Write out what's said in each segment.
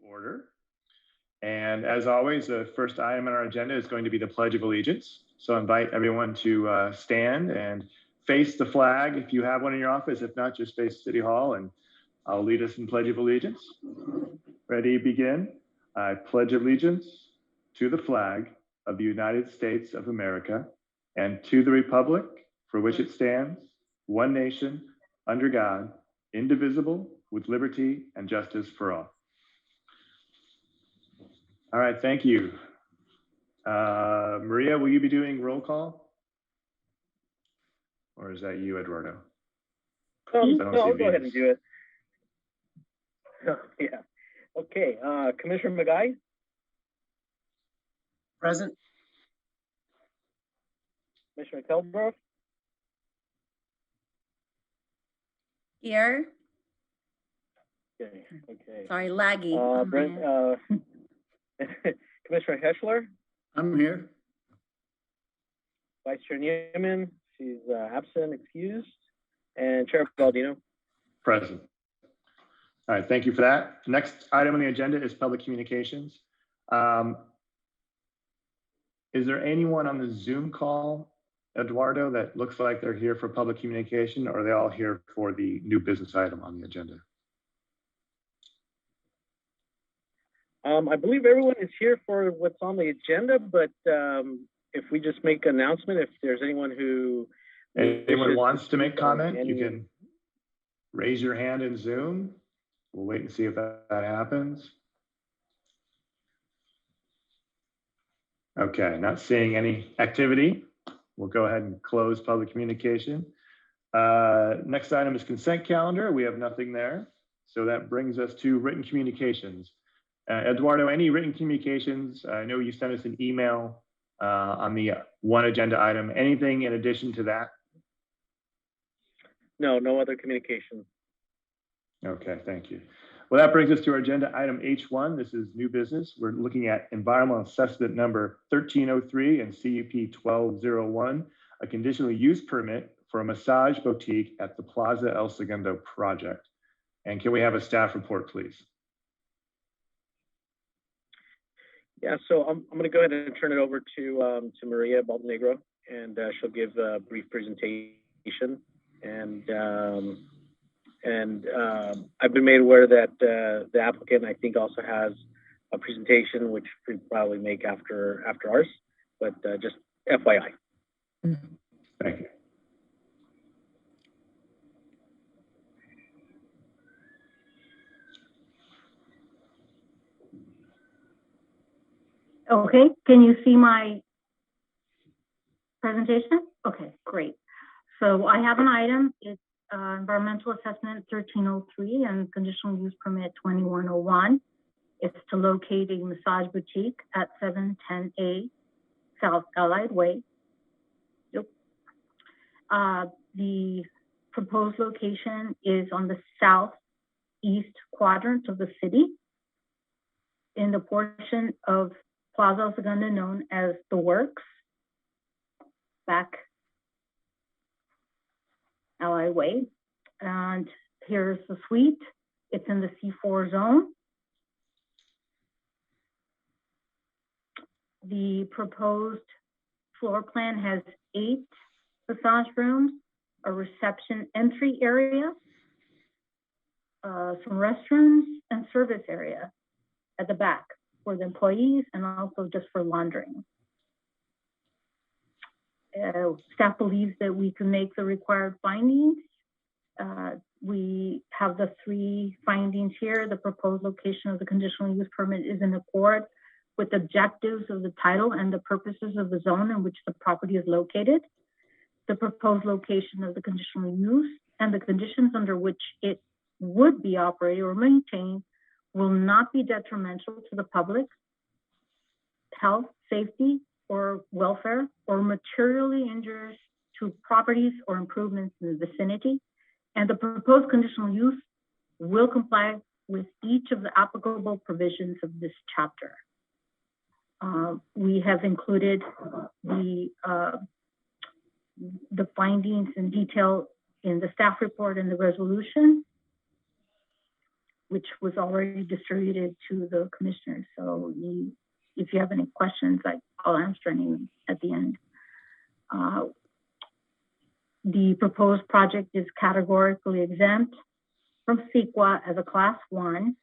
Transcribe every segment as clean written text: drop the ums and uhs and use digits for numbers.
order. And as always, the first item on our agenda is going to be the Pledge of Allegiance. So I invite everyone to stand and face the flag if you have one in your office. If not, just face City Hall and I'll lead us in Pledge of Allegiance. Ready, begin. I pledge allegiance to the flag of the United States of America and to the republic for which it stands, one nation, under God, indivisible, with liberty and justice for all. All right, thank you. Maria, will you be doing roll call? Or is that you, Eduardo? No, I'll go ahead and do it. Yeah. Okay, Commissioner McGuy? Present. Commissioner Kelbrook? Here. Okay. Sorry, laggy. Commissioner Heschler? I'm here. Vice Chair Newman, she's absent, excused. And Chair Baldino? Present. All right, thank you for that. Next item on the agenda is public communications. Is there anyone on the Zoom call, Eduardo, that looks like they're here for public communication, or are they all here for the new business item on the agenda? I believe everyone is here for what's on the agenda, but if we just make an announcement, if there's anyone who wants to make comment, you can raise your hand in Zoom. We'll wait and see if that happens. Okay, not seeing any activity. We'll go ahead and close public communication. Next item is consent calendar. We have nothing there. So that brings us to written communications. Eduardo, any written communications? I know you sent us an email on the one agenda item. Anything in addition to that? No other communication. Okay, thank you. Well, that brings us to our agenda item H1. This is new business. We're looking at environmental assessment number 1303 and CUP 1201, a conditional use permit for a massage boutique at the Plaza El Segundo project. And can we have a staff report, please? Yeah, so I'm going to go ahead and turn it over to Maria Baldenegro, and she'll give a brief presentation. And I've been made aware that the applicant, I think, also has a presentation, which we'll probably make after ours, but just FYI. Thank you. Okay, can you see my presentation? Okay, great. So I have an item. It's environmental assessment 1303 and conditional use permit 2101. It's to locate a massage boutique at 710A South Allied Way. Yep. The proposed location is on the southeast quadrant of the city in the portion of Plaza El Segundo known as The Works, back Ally Way. And here's the suite. It's in the C4 zone. The proposed floor plan has 8 massage rooms, a reception entry area, some restrooms, and service area at the back for the employees and also just for laundering. Staff believes that we can make the required findings. We have the 3 findings here. The proposed location of the conditional use permit is in accord with the objectives of the title and the purposes of the zone in which the property is located. The proposed location of the conditional use and the conditions under which it would be operated or maintained will not be detrimental to the public, health, safety, or welfare, or materially injures to properties or improvements in the vicinity. And the proposed conditional use will comply with each of the applicable provisions of this chapter. We have included the findings in detail in the staff report and the resolution. which was already distributed to the commissioners. So if you have any questions, I'll answer any at the end. The proposed project is categorically exempt from CEQA as a Class 1,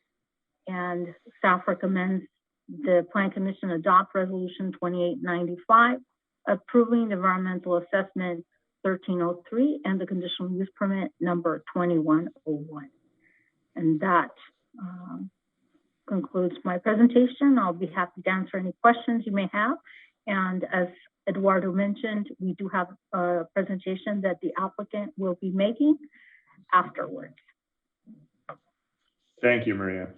and staff recommends the Plan Commission adopt Resolution 2895, approving the environmental assessment 1303 and the conditional use permit number 2101. And that concludes my presentation. I'll be happy to answer any questions you may have. And as Eduardo mentioned, we do have a presentation that the applicant will be making afterwards. Thank you, Maria.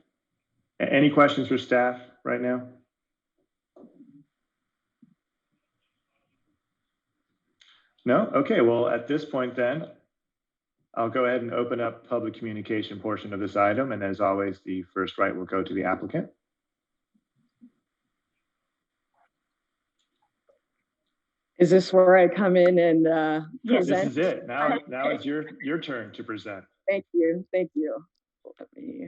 Any questions for staff right now? No? Okay, well, at this point then, I'll go ahead and open up public communication portion of this item. And as always, the first right will go to the applicant. Is this where I come in and present? This is it. Now it's your turn to present. Thank you. Thank you. Let me.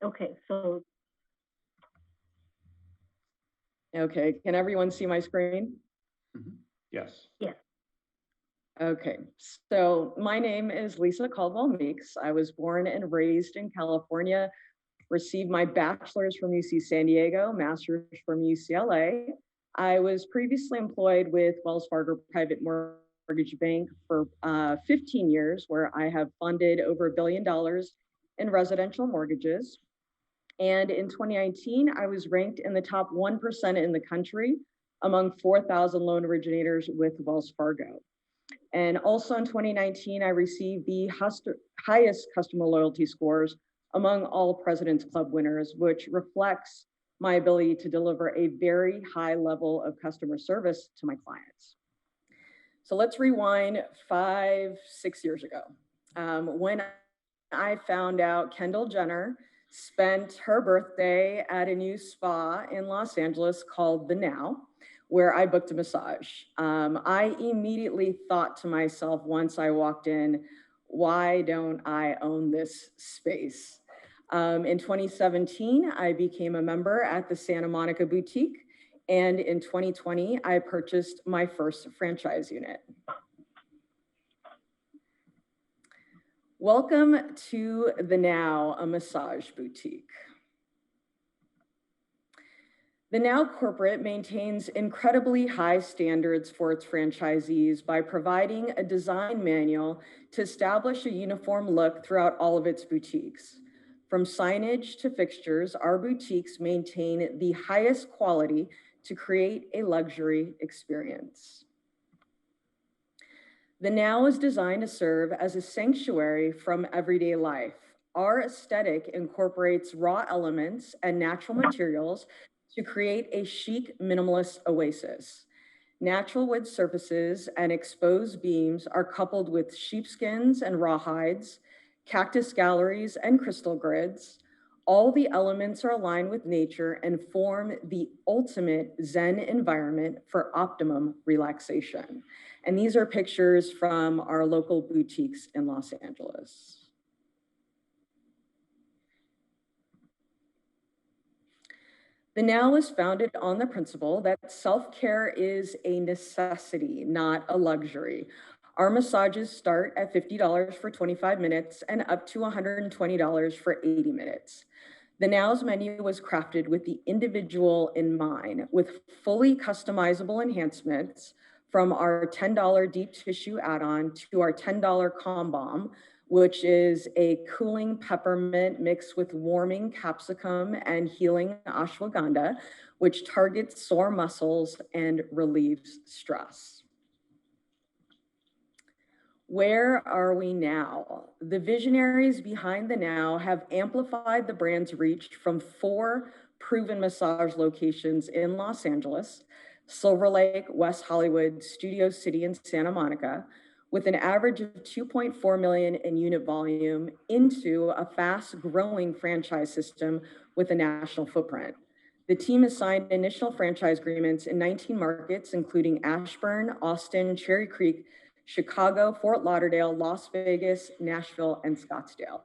Okay, so. Okay, can everyone see my screen? Yes. Yes. Okay, so my name is Lisa Caldwell Meeks. I was born and raised in California, received my bachelor's from UC San Diego, master's from UCLA. I was previously employed with Wells Fargo Private Mortgage Bank for 15 years, where I have funded over $1 billion in residential mortgages. And in 2019, I was ranked in the top 1% in the country among 4,000 loan originators with Wells Fargo. And also in 2019, I received the highest customer loyalty scores among all President's Club winners, which reflects my ability to deliver a very high level of customer service to my clients. So let's rewind 5-6 years ago. When I found out Kendall Jenner spent her birthday at a new spa in Los Angeles called The Now, where I booked a massage. I immediately thought to myself once I walked in, why don't I own this space? In 2017, I became a member at the Santa Monica Boutique. And in 2020, I purchased my first franchise unit. Welcome to The Now, a massage boutique. The Now corporate maintains incredibly high standards for its franchisees by providing a design manual to establish a uniform look throughout all of its boutiques. From signage to fixtures, our boutiques maintain the highest quality to create a luxury experience. The Now is designed to serve as a sanctuary from everyday life. Our aesthetic incorporates raw elements and natural materials to create a chic, minimalist oasis. Natural wood surfaces and exposed beams are coupled with sheepskins and rawhides, cactus galleries and crystal grids. All the elements are aligned with nature and form the ultimate Zen environment for optimum relaxation. And these are pictures from our local boutiques in Los Angeles. The Now was founded on the principle that self-care is a necessity, not a luxury. Our massages start at $50 for 25 minutes and up to $120 for 80 minutes. The Now's menu was crafted with the individual in mind, with fully customizable enhancements from our $10 deep tissue add-on to our $10 Calm Balm, which is a cooling peppermint mixed with warming capsicum and healing ashwagandha, which targets sore muscles and relieves stress. Where are we now? The visionaries behind The Now have amplified the brand's reach from 4 proven massage locations in Los Angeles, Silver Lake, West Hollywood, Studio City, and Santa Monica, with an average of 2.4 million in unit volume, into a fast-growing franchise system with a national footprint. The team has signed initial franchise agreements in 19 markets, including Ashburn, Austin, Cherry Creek, Chicago, Fort Lauderdale, Las Vegas, Nashville, and Scottsdale.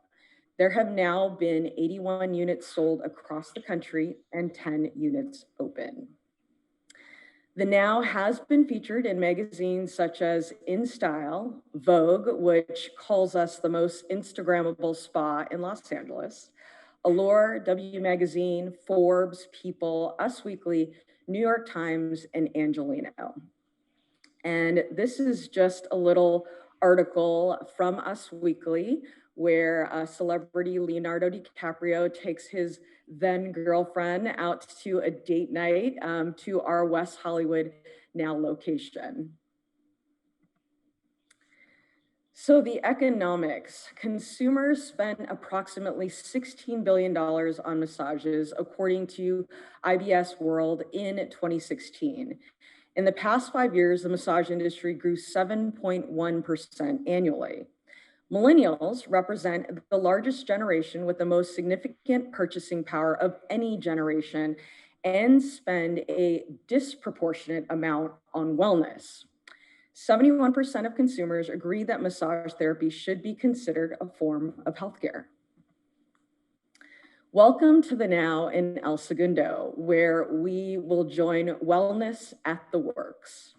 There have now been 81 units sold across the country and 10 units open. The Now has been featured in magazines such as InStyle, Vogue, which calls us the most Instagrammable spa in Los Angeles, Allure, W Magazine, Forbes, People, Us Weekly, New York Times, and Angelino. And this is just a little article from Us Weekly where celebrity Leonardo DiCaprio takes his then girlfriend out to a date night to our West Hollywood Now location. So the economics, consumers spent approximately $16 billion on massages, according to IBS World in 2016. In the past 5 years, the massage industry grew 7.1% annually. Millennials represent the largest generation with the most significant purchasing power of any generation and spend a disproportionate amount on wellness. 71% of consumers agree that massage therapy should be considered a form of healthcare. Welcome to the Now in El Segundo, where we will join wellness at the works.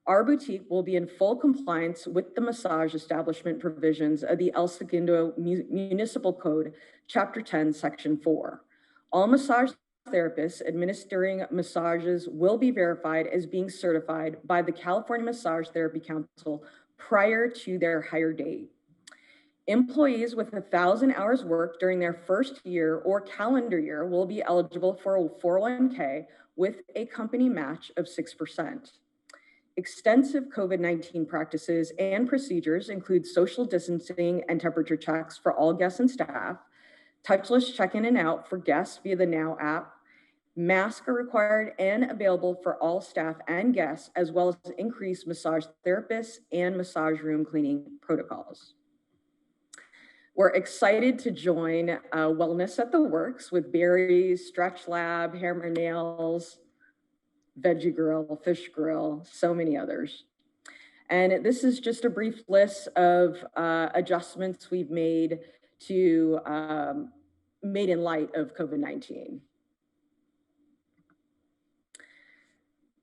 Our boutique will be in full compliance with the massage establishment provisions of the El Segundo Municipal Code, Chapter 10, Section 4. All massage therapists administering massages will be verified as being certified by the California Massage Therapy Council prior to their hire date. Employees with 1,000 hours worked during their first year or calendar year will be eligible for a 401k with a company match of 6%. Extensive COVID-19 practices and procedures include social distancing and temperature checks for all guests and staff, touchless check-in and out for guests via the Now app. Masks are required and available for all staff and guests, as well as increased massage therapists and massage room cleaning protocols. We're excited to join Wellness at the Works with Barry's, Stretch Lab, Hammer Nails, Veggie Grill, Fish Grill, so many others. And this is just a brief list of adjustments we've made to made in light of COVID-19.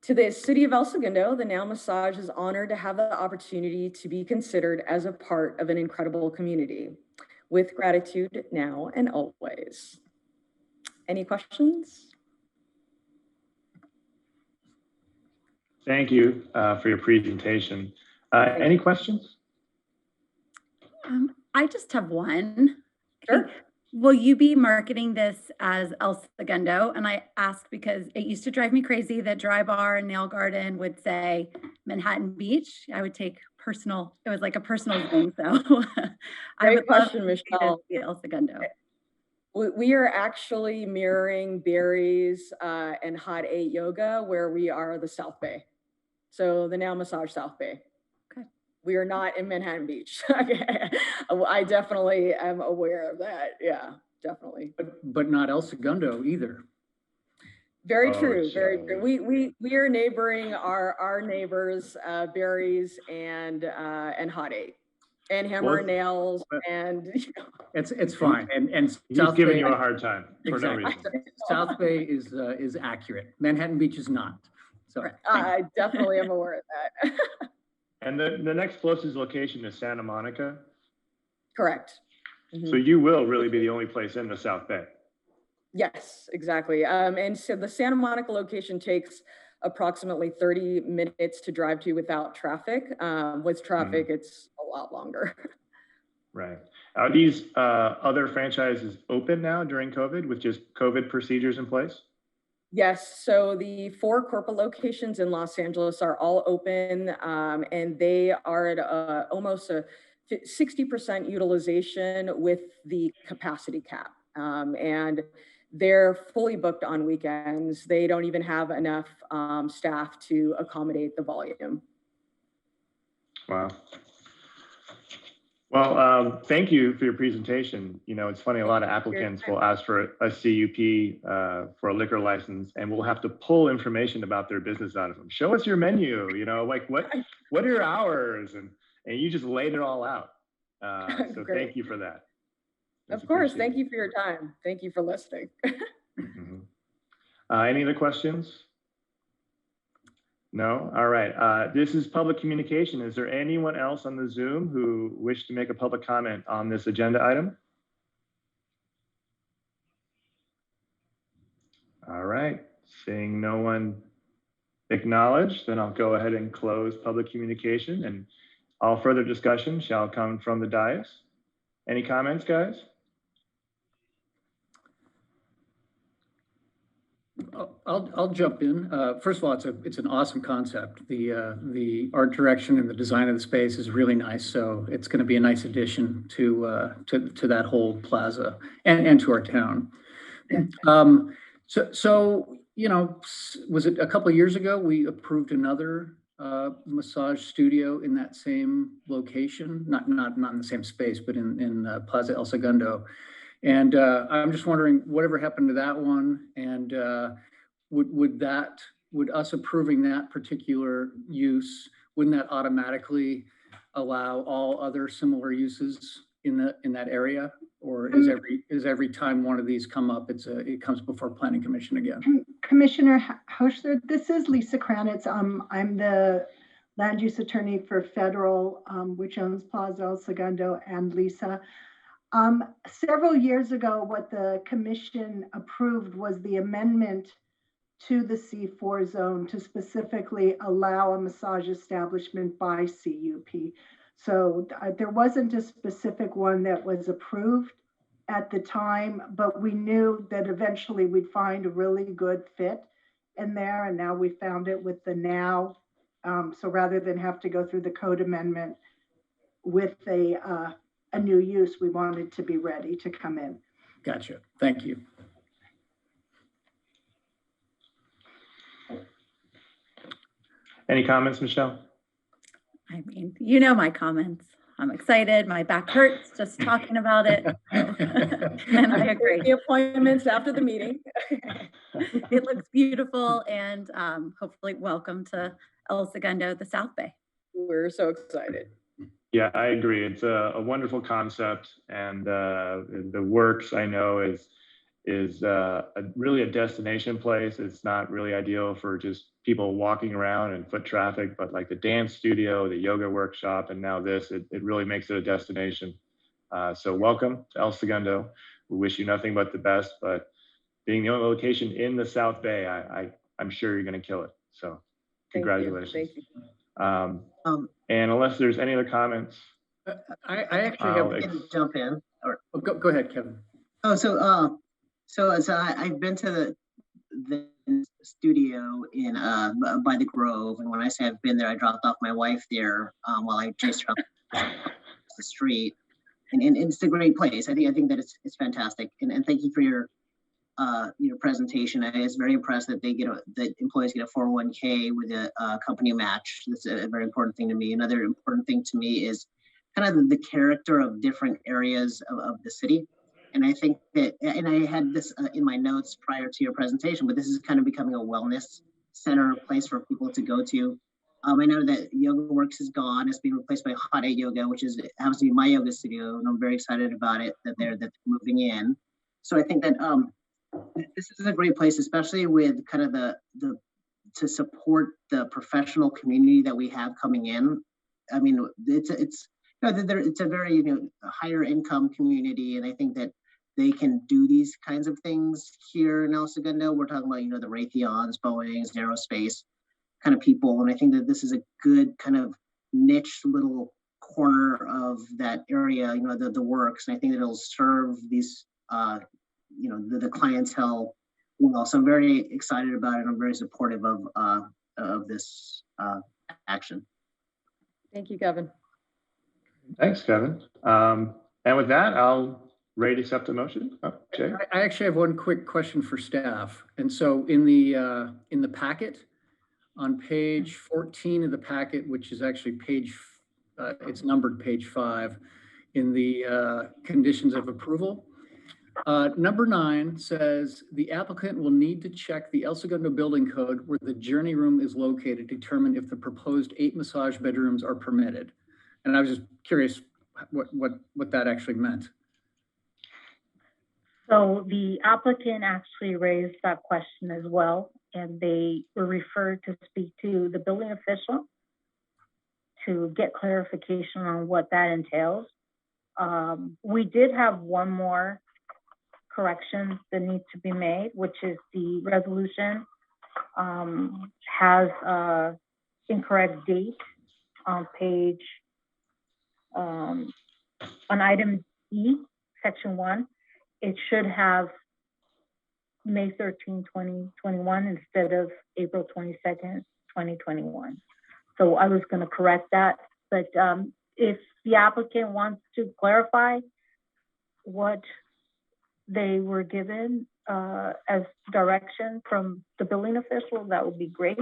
To the City of El Segundo, the Now Massage is honored to have the opportunity to be considered as a part of an incredible community. With gratitude now and always. Any questions? Thank you for your presentation. Any questions? I just have one. Sure. Will you be marketing this as El Segundo? And I ask because it used to drive me crazy that Dry Bar and Nail Garden would say Manhattan Beach. I would take personal, it was like a personal thing. So I Great would love question, to Michelle. see El Segundo. We are actually mirroring Barry's and Hot 8 Yoga, where we are the South Bay. So the Now Massage South Bay. Okay. We are not in Manhattan Beach. I definitely am aware of that. Yeah, definitely. But not El Segundo either. Very true. Very true. We are neighboring our neighbors, Barry's and Hot 8, and Hammer and Nails, and It's fine. And He's South giving Bay, you a hard time for exactly. no reason. South Bay is accurate. Manhattan Beach is not. So I definitely am aware of that. And the next closest location is Santa Monica. Correct. So you will really be the only place in the South Bay. Yes, exactly. And so the Santa Monica location takes approximately 30 minutes to drive to without traffic. With traffic, it's a lot longer. Right. Are these other franchises open now during COVID with just COVID procedures in place? Yes, so the 4 corporate locations in Los Angeles are all open, and they are at almost a 60% utilization with the capacity cap. And they're fully booked on weekends. They don't even have enough staff to accommodate the volume. Wow. Well, thank you for your presentation. You know, it's funny, a lot of applicants will ask for a CUP for a liquor license, and we'll have to pull information about their business out of them. Show us your menu, you know, like what are your hours? And you just laid it all out. So thank you for that. Of course, thank you for your time. Thank you for listening. Any other questions? No? All right. This is public communication. Is there anyone else on the Zoom who wish to make a public comment on this agenda item? All right. Seeing no one acknowledged, then I'll go ahead and close public communication, and all further discussion shall come from the dais. Any comments, guys? I'll jump in. First of all, it's an awesome concept. The art direction and the design of the space is really nice. So it's going to be a nice addition to that whole plaza and to our town. So you know, was it a couple of years ago we approved another massage studio in that same location? Not in the same space, but in Plaza El Segundo. And I'm just wondering, whatever happened to that one? And would us approving that particular use, wouldn't that automatically allow all other similar uses in that area? Or is every time one of these come up, it comes before Planning Commission again? Commissioner Hochler, this is Lisa Kranitz. I'm the land use attorney for Federal, which owns Plaza El Segundo and Lisa. Several years ago, what the commission approved was the amendment to the C4 zone to specifically allow a massage establishment by CUP. So there wasn't a specific one that was approved at the time, but we knew that eventually we'd find a really good fit in there. And now we found it with the now. So rather than have to go through the code amendment with a new use, we wanted to be ready to come in. Gotcha. Thank you. Any comments, Michelle? I mean, you know my comments. I'm excited. My back hurts just talking about it. And I agree. The appointments after the meeting. It looks beautiful, and hopefully welcome to El Segundo, the South Bay. We're so excited. Yeah, I agree. It's a wonderful concept, and the Works, I know, is really a destination place. It's not really ideal for just people walking around and foot traffic, but like the dance studio, the yoga workshop, and now this, it really makes it a destination. So welcome to El Segundo. We wish you nothing but the best, but being the only location in the South Bay, I'm sure you're going to kill it. So congratulations. Thank you. And unless there's any other comments. I actually have to jump in. Or go ahead, Kevin. Oh, so I've been to the studio in by the Grove, and when I say I've been there, I dropped off my wife there while I chased her up the street, and it's a great place. I think that it's fantastic, and thank you for your presentation. I was very impressed that that employees get a 401k with a company match. That's a very important thing to me. Another important thing to me is kind of the character of different areas of the city. And I think that, and I had this in my notes prior to your presentation, but this is kind of becoming a wellness center place for people to go to. I know that Yoga Works is gone. It's being replaced by Hot 8 Yoga, which happens to be my yoga studio, and I'm very excited about it that they're moving in. So I think that this is a great place, especially with kind of to support the professional community that we have coming in. I mean, it's a very higher income community, and I think that they can do these kinds of things here in El Segundo. We're talking about the Raytheons, Boeings, aerospace kind of people, and I think that this is a good kind of niche little corner of that area. The Works, and I think that it'll serve these the clientele well. So I'm very excited about it. I'm very supportive of this action. Thank you, Kevin. Thanks, Kevin. And with that, I'll ready to accept the motion. Oh, Jay? I actually have one quick question for staff. And so in the packet, on page 14 of the packet, which is actually it's numbered page 5, in the conditions of approval. Number 9 says the applicant will need to check the El Segundo building code where the journey room is located to determine if the proposed 8 massage bedrooms are permitted. And I was just curious what that actually meant. So the applicant actually raised that question as well, and they were referred to speak to the building official to get clarification on what that entails. We did have one more correction that needs to be made, which is the resolution has a incorrect date on page, on item E, section 1. It should have May 13, 2021 instead of April 22nd, 2021. So I was going to correct that, but if the applicant wants to clarify what they were given as direction from the building official, that would be great.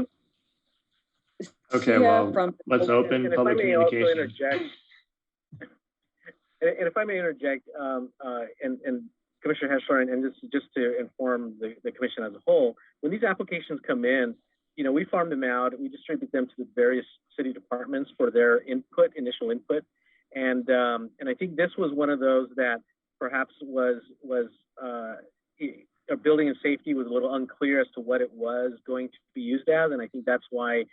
Okay, well, let's open public communication. And if I may interject, and Commissioner Heschler, and just to inform the commission as a whole, when these applications come in, you know, we farm them out, we distribute them to the various city departments for their input, initial input, and I think this was one of those that perhaps was building and safety was a little unclear as to what it was going to be used as, and I think that's why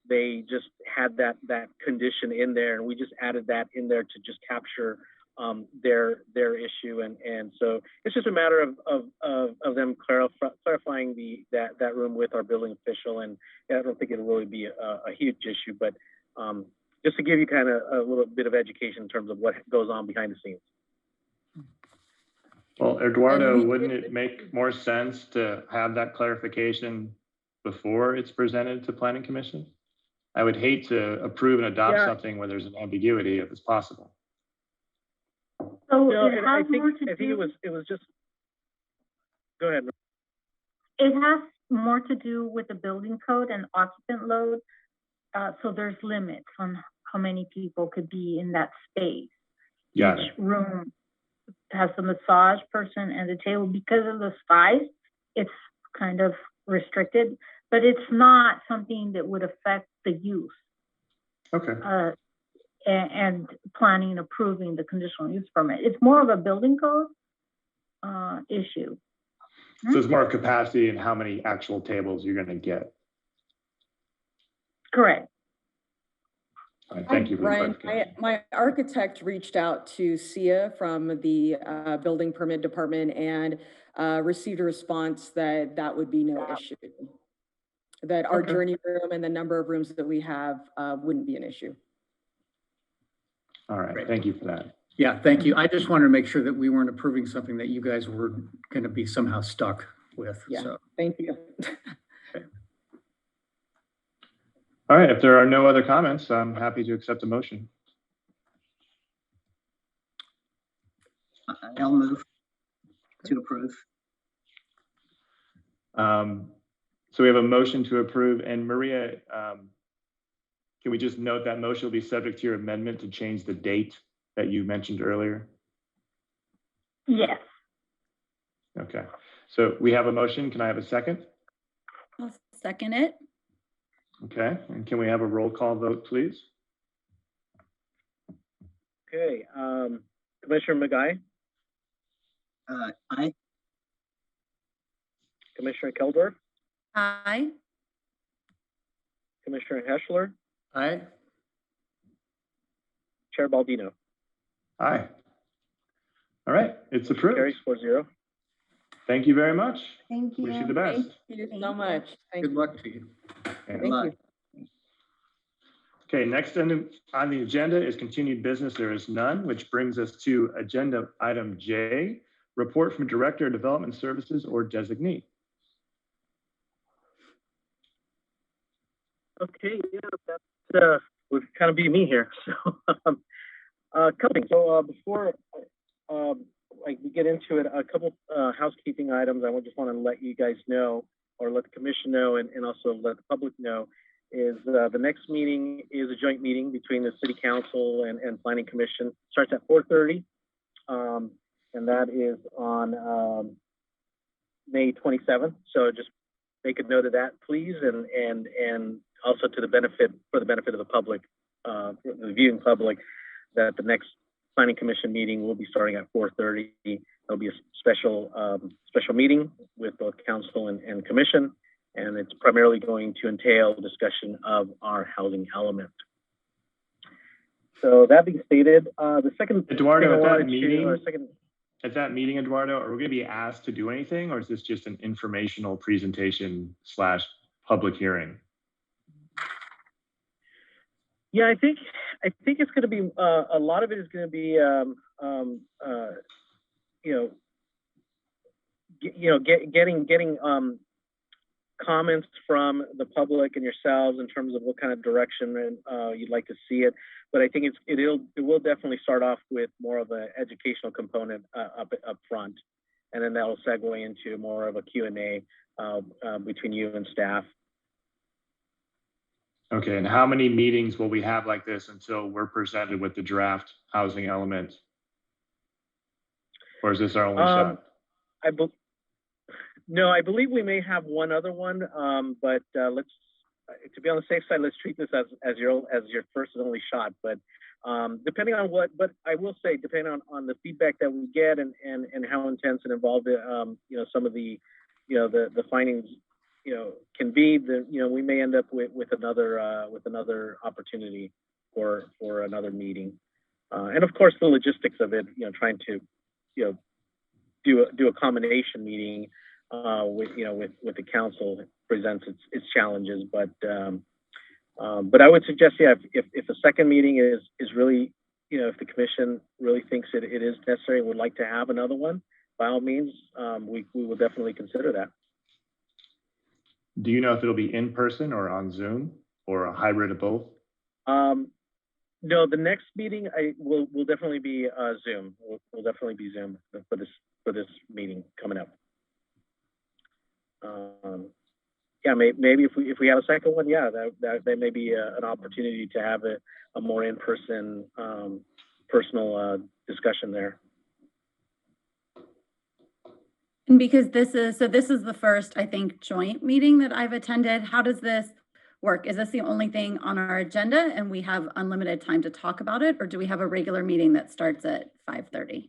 they just had that condition in there, and we just added that in there to just capture their issue, and so it's just a matter of them clarifying that room with our building official, and I don't think it'll really be a huge issue, but just to give you kind of a little bit of education in terms of what goes on behind the scenes. Well, Eduardo, wouldn't it make more sense to have that clarification before it's presented to Planning Commission? I would hate to approve and adopt something where there's an ambiguity if it's possible. So No, it has more to do. I think it was just. Go ahead. It has more to do with the building code and occupant load. So there's limits on how many people could be in that space. Got Each it. room has the massage person and the table. Because of the size, it's kind of restricted, but it's not something that would affect the use. Okay. And planning and approving the conditional use permit. It's more of a building code issue. So it's more capacity and how many actual tables you're going to get. Correct. All right, thank you for the Ryan, clarification. my architect reached out to SIA from the building permit department and received a response that that would be no issue. That our Okay. journey room and the number of rooms that we have wouldn't be an issue. All right, Great. thank you for that. Yeah, thank you. I just wanted to make sure that we weren't approving something that you guys were going to be somehow stuck with. Yeah. So, Thank you. All right, if there are no other comments, I'm happy to accept a motion. I'll move to approve. So we have a motion to approve, and Maria, can we just note that motion will be subject to your amendment to change the date that you mentioned earlier? Yes. Okay, so we have a motion. Can I have a second? I'll second it. Okay, and can we have a roll call vote, please? Okay, Commissioner McGuy, Aye. Commissioner Keldorf, Aye. Commissioner Heschler, aye. Chair Baldino. Aye. All right, it's approved. Carries 4-0. Thank you very much. Thank you. Wish you the best. Thank you so much. Thank Good you. luck to you. Okay. Thank you. Okay, next on the agenda is continued business. There is none, which brings us to agenda item J, report from Director of Development Services or designee. Okay, yeah, that would kind of be me here. So, couple things. So before we get into it, a couple housekeeping items. I just want to let you guys know, or let the commission know, and also let the public know is the next meeting is a joint meeting between the City Council and Planning Commission. Starts at 4:30, and that is on May 27th. So just make a note of that, please, and also for the benefit of the public, the viewing public, that the next Planning Commission meeting will be starting at 4:30. There'll be a special meeting with both council and commission, and it's primarily going to entail discussion of our housing element. So that being stated, the second Eduardo, thing I at wanted that meeting, to, or second, at that meeting, Eduardo, are we going to be asked to do anything, or is this just an informational presentation / public hearing? yeah, I think it's going to be a lot of it is going to be getting comments from the public and yourselves in terms of what kind of direction you'd like to see it. But I think it will definitely start off with more of an educational component up front, and then that'll segue into more of a Q&A between you and staff. Okay, and how many meetings will we have like this until we're presented with the draft housing element? Or is this our only shot? No, I believe we may have one other one, but let's, to be on the safe side, let's treat this as your first and only shot. But depending on but I will say, depending on the feedback that we get and how intense and involved, some of the, the findings, can be, we may end up with another opportunity for another meeting, and of course the logistics of it, trying to, do a combination meeting with the council presents its challenges, but I would suggest, yeah, if a second meeting is really, if the commission really thinks it is necessary and would like to have another one, by all means, we will definitely consider that. Do you know if it'll be in person or on Zoom or a hybrid of both? No, the next meeting will definitely be Zoom. Will definitely be Zoom for this meeting coming up. Yeah, maybe if we have a second one, yeah, that may be an opportunity to have a more in-person, personal discussion there. And because this is the first, I think, joint meeting that I've attended, how does this work? Is this the only thing on our agenda and we have unlimited time to talk about it, or do we have a regular meeting that starts at 5:30?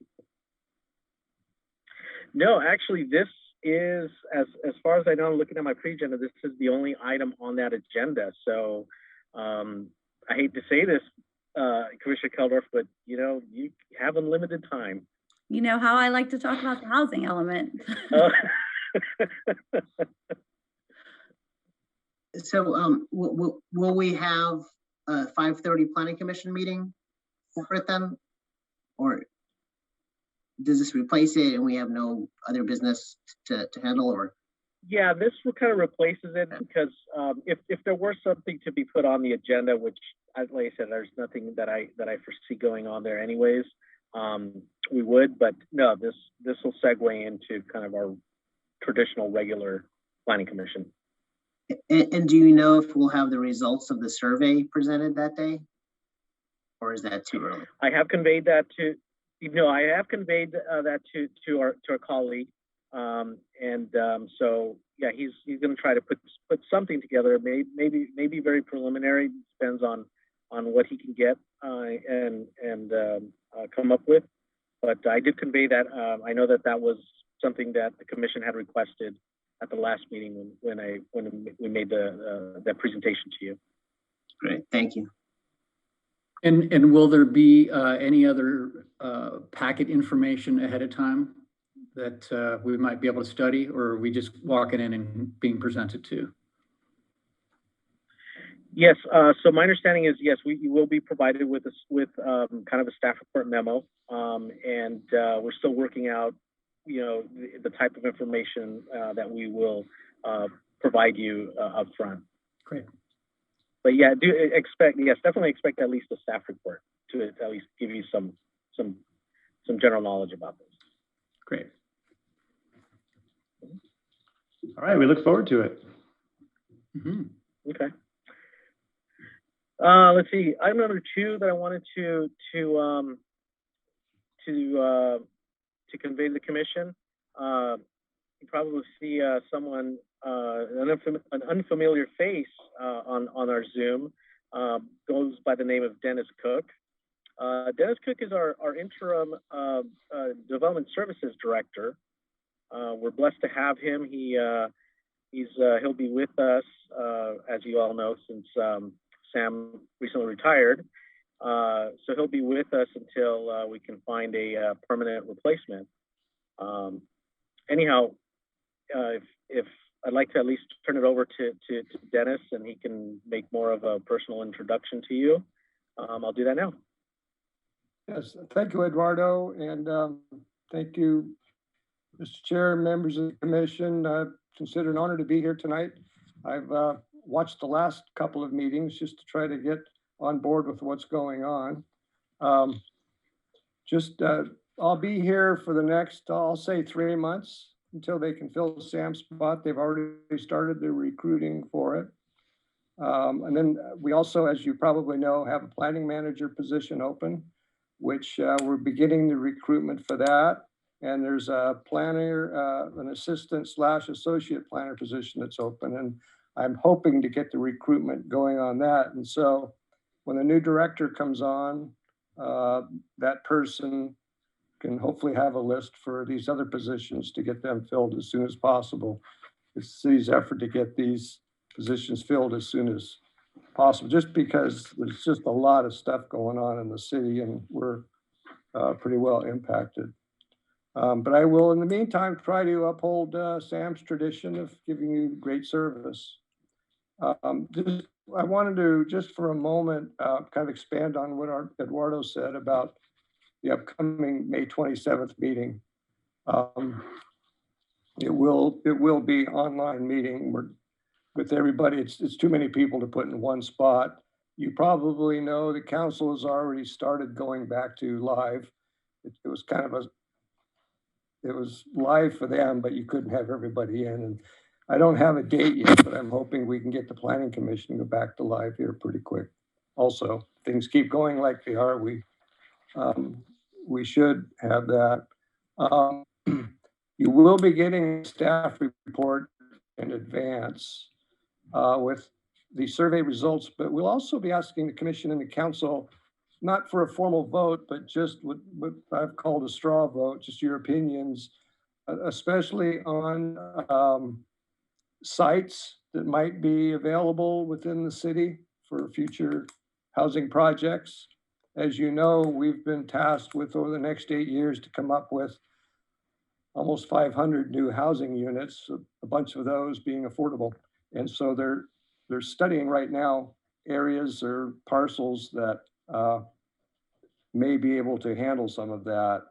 No, actually, this is, as far as I know, looking at my pre-agenda, this is the only item on that agenda. So I hate to say this, Commissioner Keldorf, but you have unlimited time. You know how I like to talk about the housing element. So will we have a 5:30 Planning Commission meeting separate then? Or does this replace it and we have no other business to handle? Or yeah, this kind of replaces it, because if there were something to be put on the agenda, which, like I said, there's nothing that I foresee going on there anyways, we would, but no, this will segue into kind of our traditional regular Planning Commission. And do you know if we'll have the results of the survey presented that day, or is that too early? I have conveyed that to our colleague, so yeah, he's going to try to put something together. Maybe very preliminary. Depends on what he can get and come up with. But I did convey that. I know that was something that the commission had requested at the last meeting when we made that presentation to you. Great, thank you. And will there be any other packet information ahead of time that we might be able to study, or are we just walking in and being presented to? Yes. So my understanding is, yes, you will be provided with kind of a staff report memo, and we're still working out, the type of information that we will provide you up front. Great. But yeah, definitely expect at least a staff report to at least give you some general knowledge about this. Great. All right, we look forward to it. Mm-hmm. Okay. Let's see. Item number 2 that I wanted to convey to the commission. You probably see someone, an unfamiliar face on our Zoom. Goes by the name of Dennis Cook. Dennis Cook is our interim development services director. We're blessed to have him. He'll be with us, as you all know, since Sam recently retired. So he'll be with us until we can find a permanent replacement. Anyhow, if I'd like to at least turn it over to Dennis, and he can make more of a personal introduction to you. I'll do that now. Yes, thank you, Eduardo, and thank you, Mr. Chair, members of the commission. Consider an honor to be here tonight. I've watched the last couple of meetings just to try to get on board with what's going on. I'll be here for the next, I'll say 3 months until they can fill Sam's spot. They've already started the recruiting for it. And then we also, as you probably know, have a planning manager position open, which we're beginning the recruitment for that. And there's a planner, an assistant / associate planner position that's open. And I'm hoping to get the recruitment going on that. And so when the new director comes on, that person can hopefully have a list for these other positions to get them filled as soon as possible. It's the city's effort to get these positions filled as soon as possible, just because there's just a lot of stuff going on in the city and we're pretty well impacted. But I will, in the meantime, try to uphold Sam's tradition of giving you great service. I wanted to, just for a moment, kind of expand on what Eduardo said about the upcoming May 27th meeting. It will be online meeting with everybody. It's too many people to put in one spot. You probably know the council has already started going back to live. It was kind of it was live for them, but you couldn't have everybody in. And I don't have a date yet, but I'm hoping we can get the planning commission to go back to live here pretty quick. Also, things keep going like they are. We should have that. You will be getting a staff report in advance with the survey results, but we'll also be asking the commission and the council, not for a formal vote, but just what I've called a straw vote, just your opinions, especially on sites that might be available within the city for future housing projects. As you know, we've been tasked with over the next 8 years to come up with almost 500 new housing units, a bunch of those being affordable. And so they're studying right now areas or parcels that may be able to handle some of that.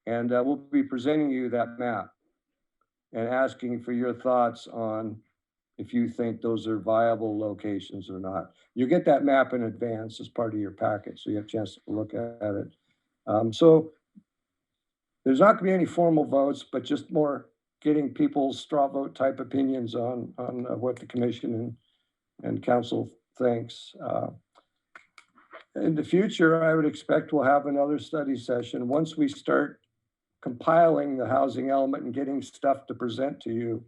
And we'll be presenting you that map and asking for your thoughts on if you think those are viable locations or not. You get that map in advance as part of your packet, so you have a chance to look at it. So there's not gonna be any formal votes, but just more getting people's straw vote type opinions on what the commission and council thinks. In the future, I would expect we'll have another study session. Once we start compiling the housing element and getting stuff to present to you,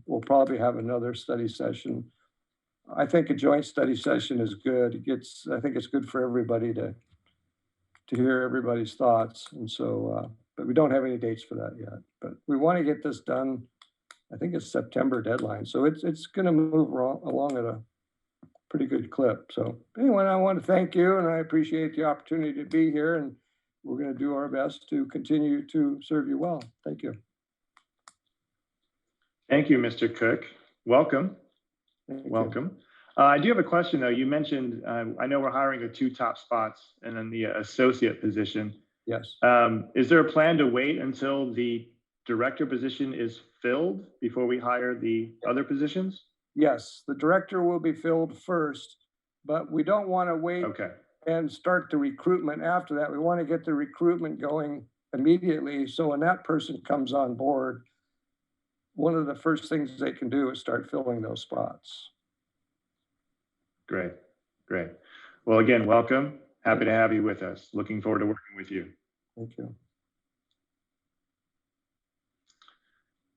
we'll probably have another study session. I think a joint study session is good. I think it's good for everybody to hear everybody's thoughts. And so, but we don't have any dates for that yet. But we want to get this done. I think it's September deadline. So it's going to move along at a pretty good clip. So anyway, I want to thank you, and I appreciate the opportunity to be here. And we're going to do our best to continue to serve you well. Thank you. Thank you, Mr. Cook. Welcome. Welcome. I do have a question, though. You mentioned, I know we're hiring the 2 top spots and then the associate position. Yes. Is there a plan to wait until the director position is filled before we hire the other positions? Yes, the director will be filled first, but we don't want to wait and start the recruitment after that. We want to get the recruitment going immediately. So when that person comes on board, one of the first things they can do is start filling those spots. Great. Great. Well, again, welcome. Happy to have you with us. Looking forward to working with you. Thank you.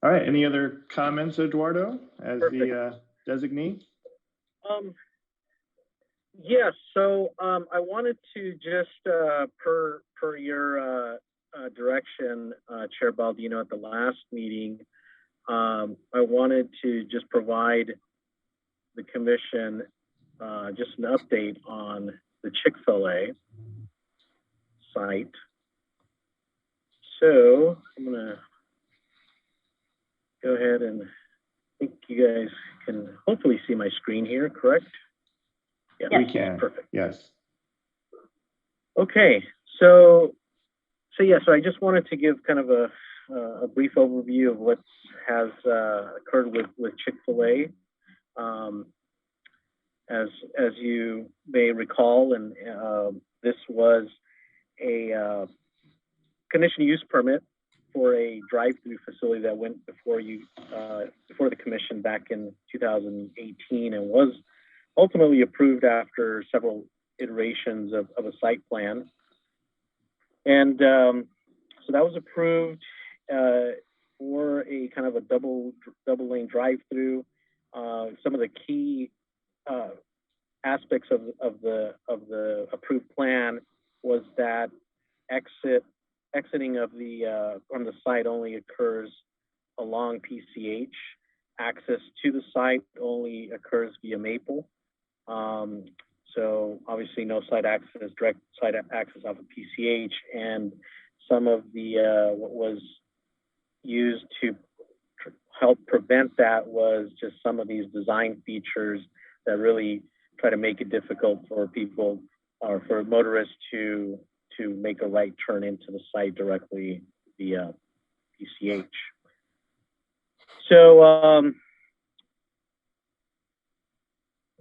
All right. Any other comments, Eduardo, as the designee? Yes. So I wanted to just per your direction, Chair Baldino, at the last meeting, I wanted to just provide the commission just an update on the Chick-fil-A site. So I'm gonna go ahead and I think you guys can hopefully see my screen here, correct? Yeah, we can. Perfect. Yes. Okay, so I just wanted to give kind of a brief overview of what has occurred with Chick-fil-A. As you may recall, and this was a conditional use permit for a drive-through facility that went before the commission back in 2018 and was ultimately approved after several iterations of a site plan. And so that was approved for a kind of a double lane drive-through. Some of the key aspects of the approved plan was that exiting of from the site only occurs along PCH. Access to the site only occurs via Maple. So obviously no site access, direct site access off of PCH, and some of the what was used to help prevent that was just some of these design features that really try to make it difficult for people or for motorists to make a right turn into the site directly via PCH. So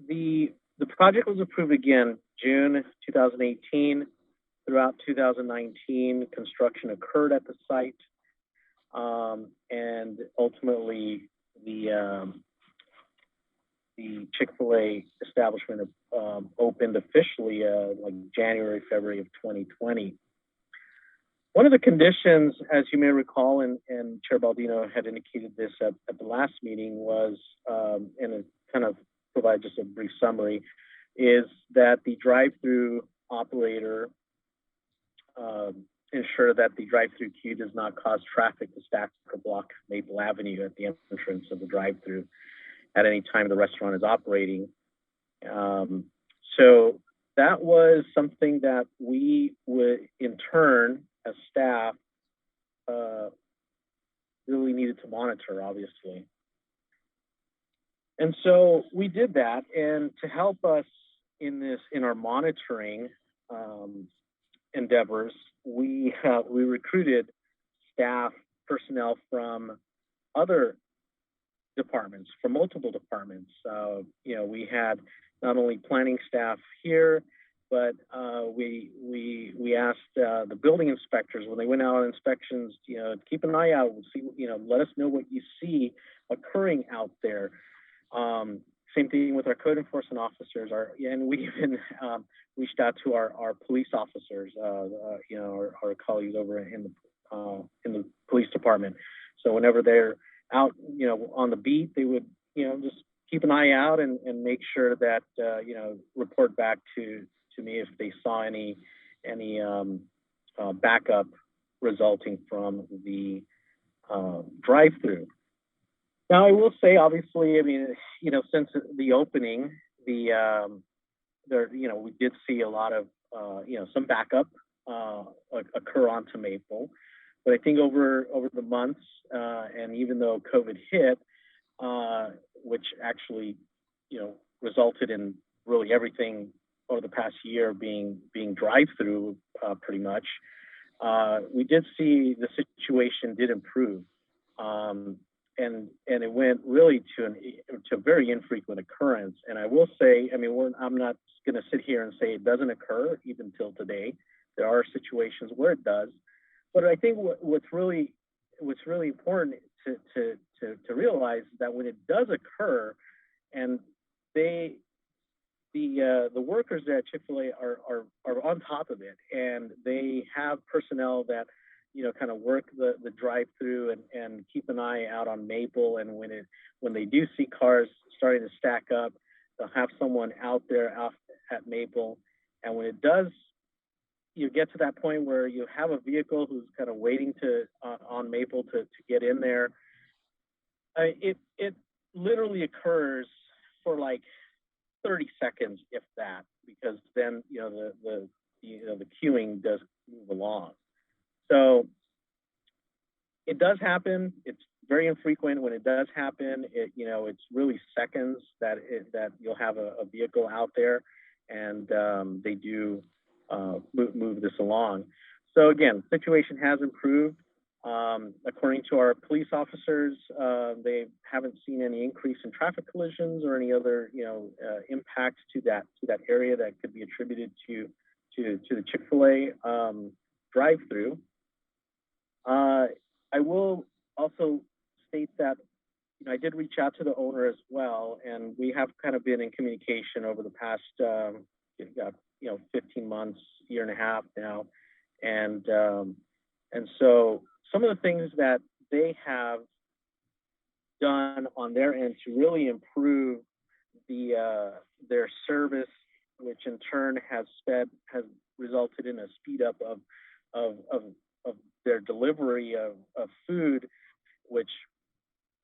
the project was approved again June 2018. Throughout 2019, construction occurred at the site, and ultimately the Chick-fil-A establishment opened officially like January, February of 2020. One of the conditions, as you may recall, and Chair Baldino had indicated this at the last meeting, was, and it kind of provide just a brief summary, is that the drive-through operator ensure that the drive-through queue does not cause traffic to stack or block Maple Avenue at the entrance of the drive-through at any time the restaurant is operating. So that was something that we would, in turn, as staff, really needed to monitor, obviously. And so we did that, and to help us in our monitoring endeavors, we recruited staff personnel from other departments, from multiple departments. You know, we had not only planning staff here, but we asked the building inspectors when they went out on inspections, you know, keep an eye out, see, you know, let us know what you see occurring out there. Same thing with our code enforcement officers. And we even reached out to our police officers, you know, our colleagues over in the police department. So whenever they're out, you know, on the beat, they would, you know, just keep an eye out and make sure that, you know, report back to me if they saw any backup resulting from the drive-through. Now, I will say, obviously, I mean, you know, since the opening, you know, we did see a lot of, you know, some backup occur onto Maple. But I think over the months, and even though COVID hit, which actually, you know, resulted in really everything over the past year being drive-through pretty much, we did see the situation did improve. And it went really to a very infrequent occurrence. And I will say, I mean, I'm not going to sit here and say it doesn't occur even till today. There are situations where it does, but I think what's really important to realize is that when it does occur, and the workers there at Chick-fil-A are on top of it, and they have personnel that, you know, kind of work the drive-through and keep an eye out on Maple. And when they do see cars starting to stack up, they'll have someone out there out at Maple. And when it does, you get to that point where you have a vehicle who's kind of waiting on Maple to get in there. It literally occurs for like 30 seconds, if that, because then, you know, the queuing does move along. So it does happen. It's very infrequent. When it does happen, it's really seconds that you'll have a vehicle out there, and they do move this along. So again, the situation has improved. According to our police officers, they haven't seen any increase in traffic collisions or any other, impact to that area that could be attributed to the Chick-fil-A drive-through. I will also state that, I did reach out to the owner as well, and we have kind of been in communication over the past, 15 months, year and a half now, and so some of the things that they have done on their end to really improve their service, which in turn has resulted in a speed up of their delivery of food, which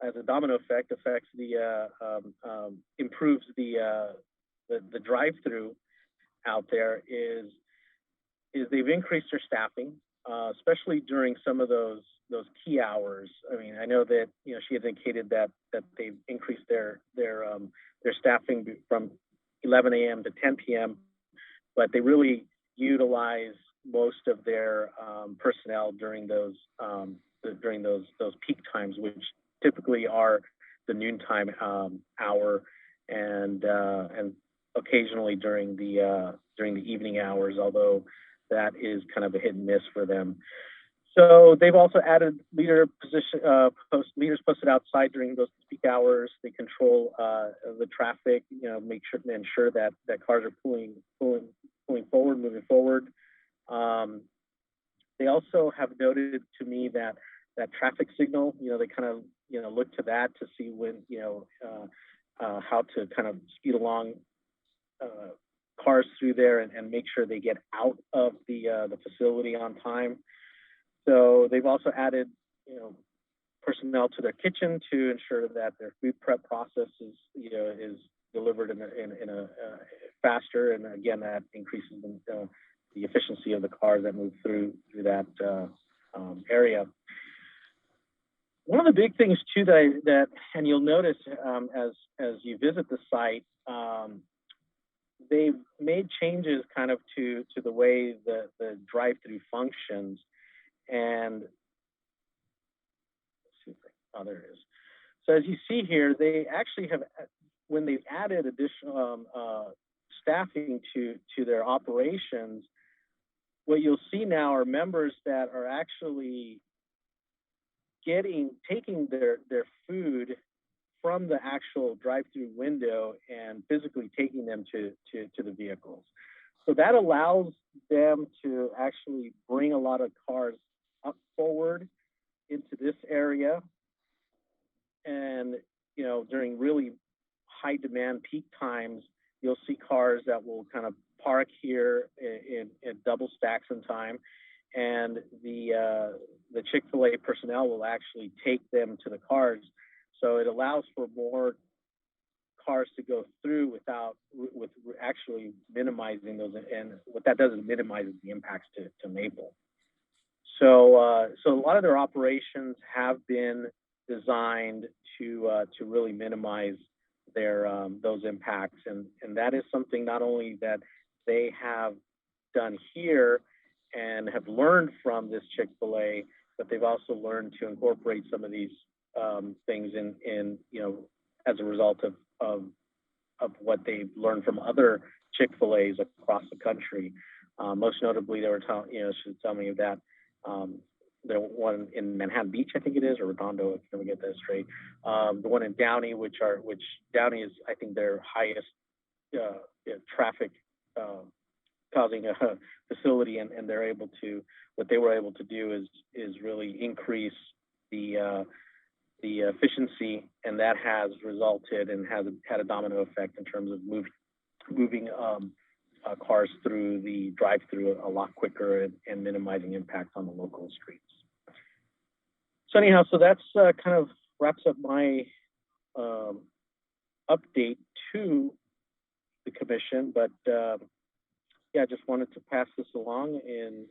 as a domino effect affects improves the drive-through out there is they've increased their staffing, especially during some of those key hours. I mean, I know that she had indicated that they've increased their staffing from 11 a.m. to 10 p.m., but they really utilize most of their personnel during those peak times, which typically are the noontime hour, and occasionally during the evening hours, although that is kind of a hit and miss for them. So they've also added leaders posted outside during those peak hours. They control the traffic, ensure that cars are moving forward. They also have noted to me that traffic signal, they kind of, look to that to see when, how to kind of speed along cars through there and make sure they get out of the facility on time. So they've also added, personnel to their kitchen to ensure that their food prep process is delivered in a faster, and again, that increases the efficiency of the cars that move through that area. One of the big things too that and you'll notice as you visit the site, they've made changes kind of to the way the drive-through functions. And there it is. So as you see here, they actually have, when they've added additional staffing to their operations, what you'll see now are members that are actually taking their food from the actual drive-through window and physically taking them to the vehicles. So that allows them to actually bring a lot of cars up forward into this area. And, during really high demand peak times, you'll see cars that will kind of park here in double stacks in time. And the Chick-fil-A personnel will actually take them to the cars. So it allows for more cars to go through with actually minimizing those. And what that does is minimizes the impacts to Maple. So a lot of their operations have been designed to really minimize those impacts, and that is something not only that they have done here and have learned from this Chick-fil-A, but they've also learned to incorporate some of these things in as a result of what they've learned from other Chick-fil-A's across the country. Most notably, they were telling me that the one in Manhattan Beach, I think it is, or Redondo, if I get that straight. The one in Downey, which Downey is, I think, their highest traffic causing a facility, and they're able to, what they were able to do is really increase the efficiency, and that has resulted and has had a domino effect in terms of moving cars through the drive-through a lot quicker and minimizing impact on the local streets. So anyhow, so that's kind of wraps up my update to the commission, but yeah, I just wanted to pass this along in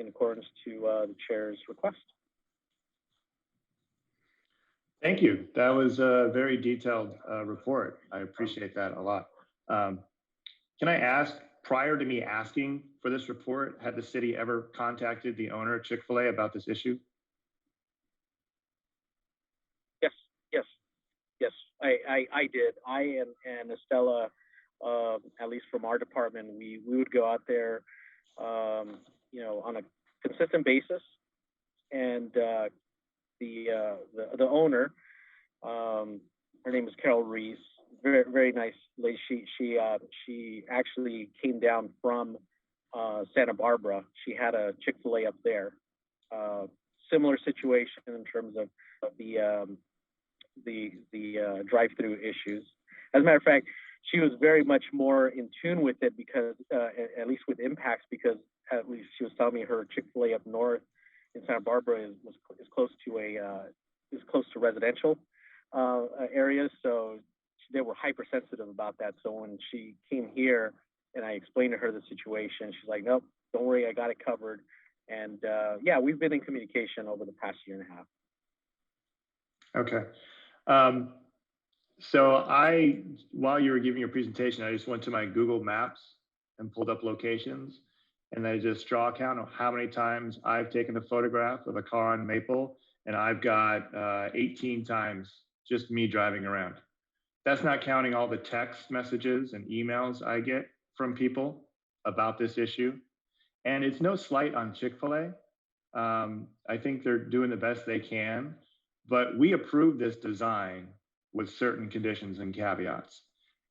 accordance to the chair's request. Thank you. That was a very detailed report. I appreciate that a lot. Can I ask, prior to me asking for this report, had the city ever contacted the owner of Chick-fil-A about this issue? Yes, I did. I and Estella, at least from our department, we would go out there, you know, on a consistent basis, and the owner, her name is Carol Reese, very nice lady. She actually came down from Santa Barbara. She had a Chick-fil-A up there. Similar situation in terms of the drive-through issues. As a matter of fact, she was very much more in tune with it because, at least with impacts, because at least she was telling me her Chick-fil-A up north in Santa Barbara is close to residential areas, so they were hypersensitive about that. So when she came here and I explained to her the situation, she's like, "Nope, don't worry, I got it covered." And yeah, we've been in communication over the past year and a half. Okay. So while you were giving your presentation, I just went to my Google Maps and pulled up locations, and I just draw a count of how many times I've taken a photograph of a car on Maple, and I've got 18 times just me driving around. That's not counting all the text messages and emails I get from people about this issue. And it's no slight on Chick-fil-A. I think they're doing the best they can, but we approved this design with certain conditions and caveats.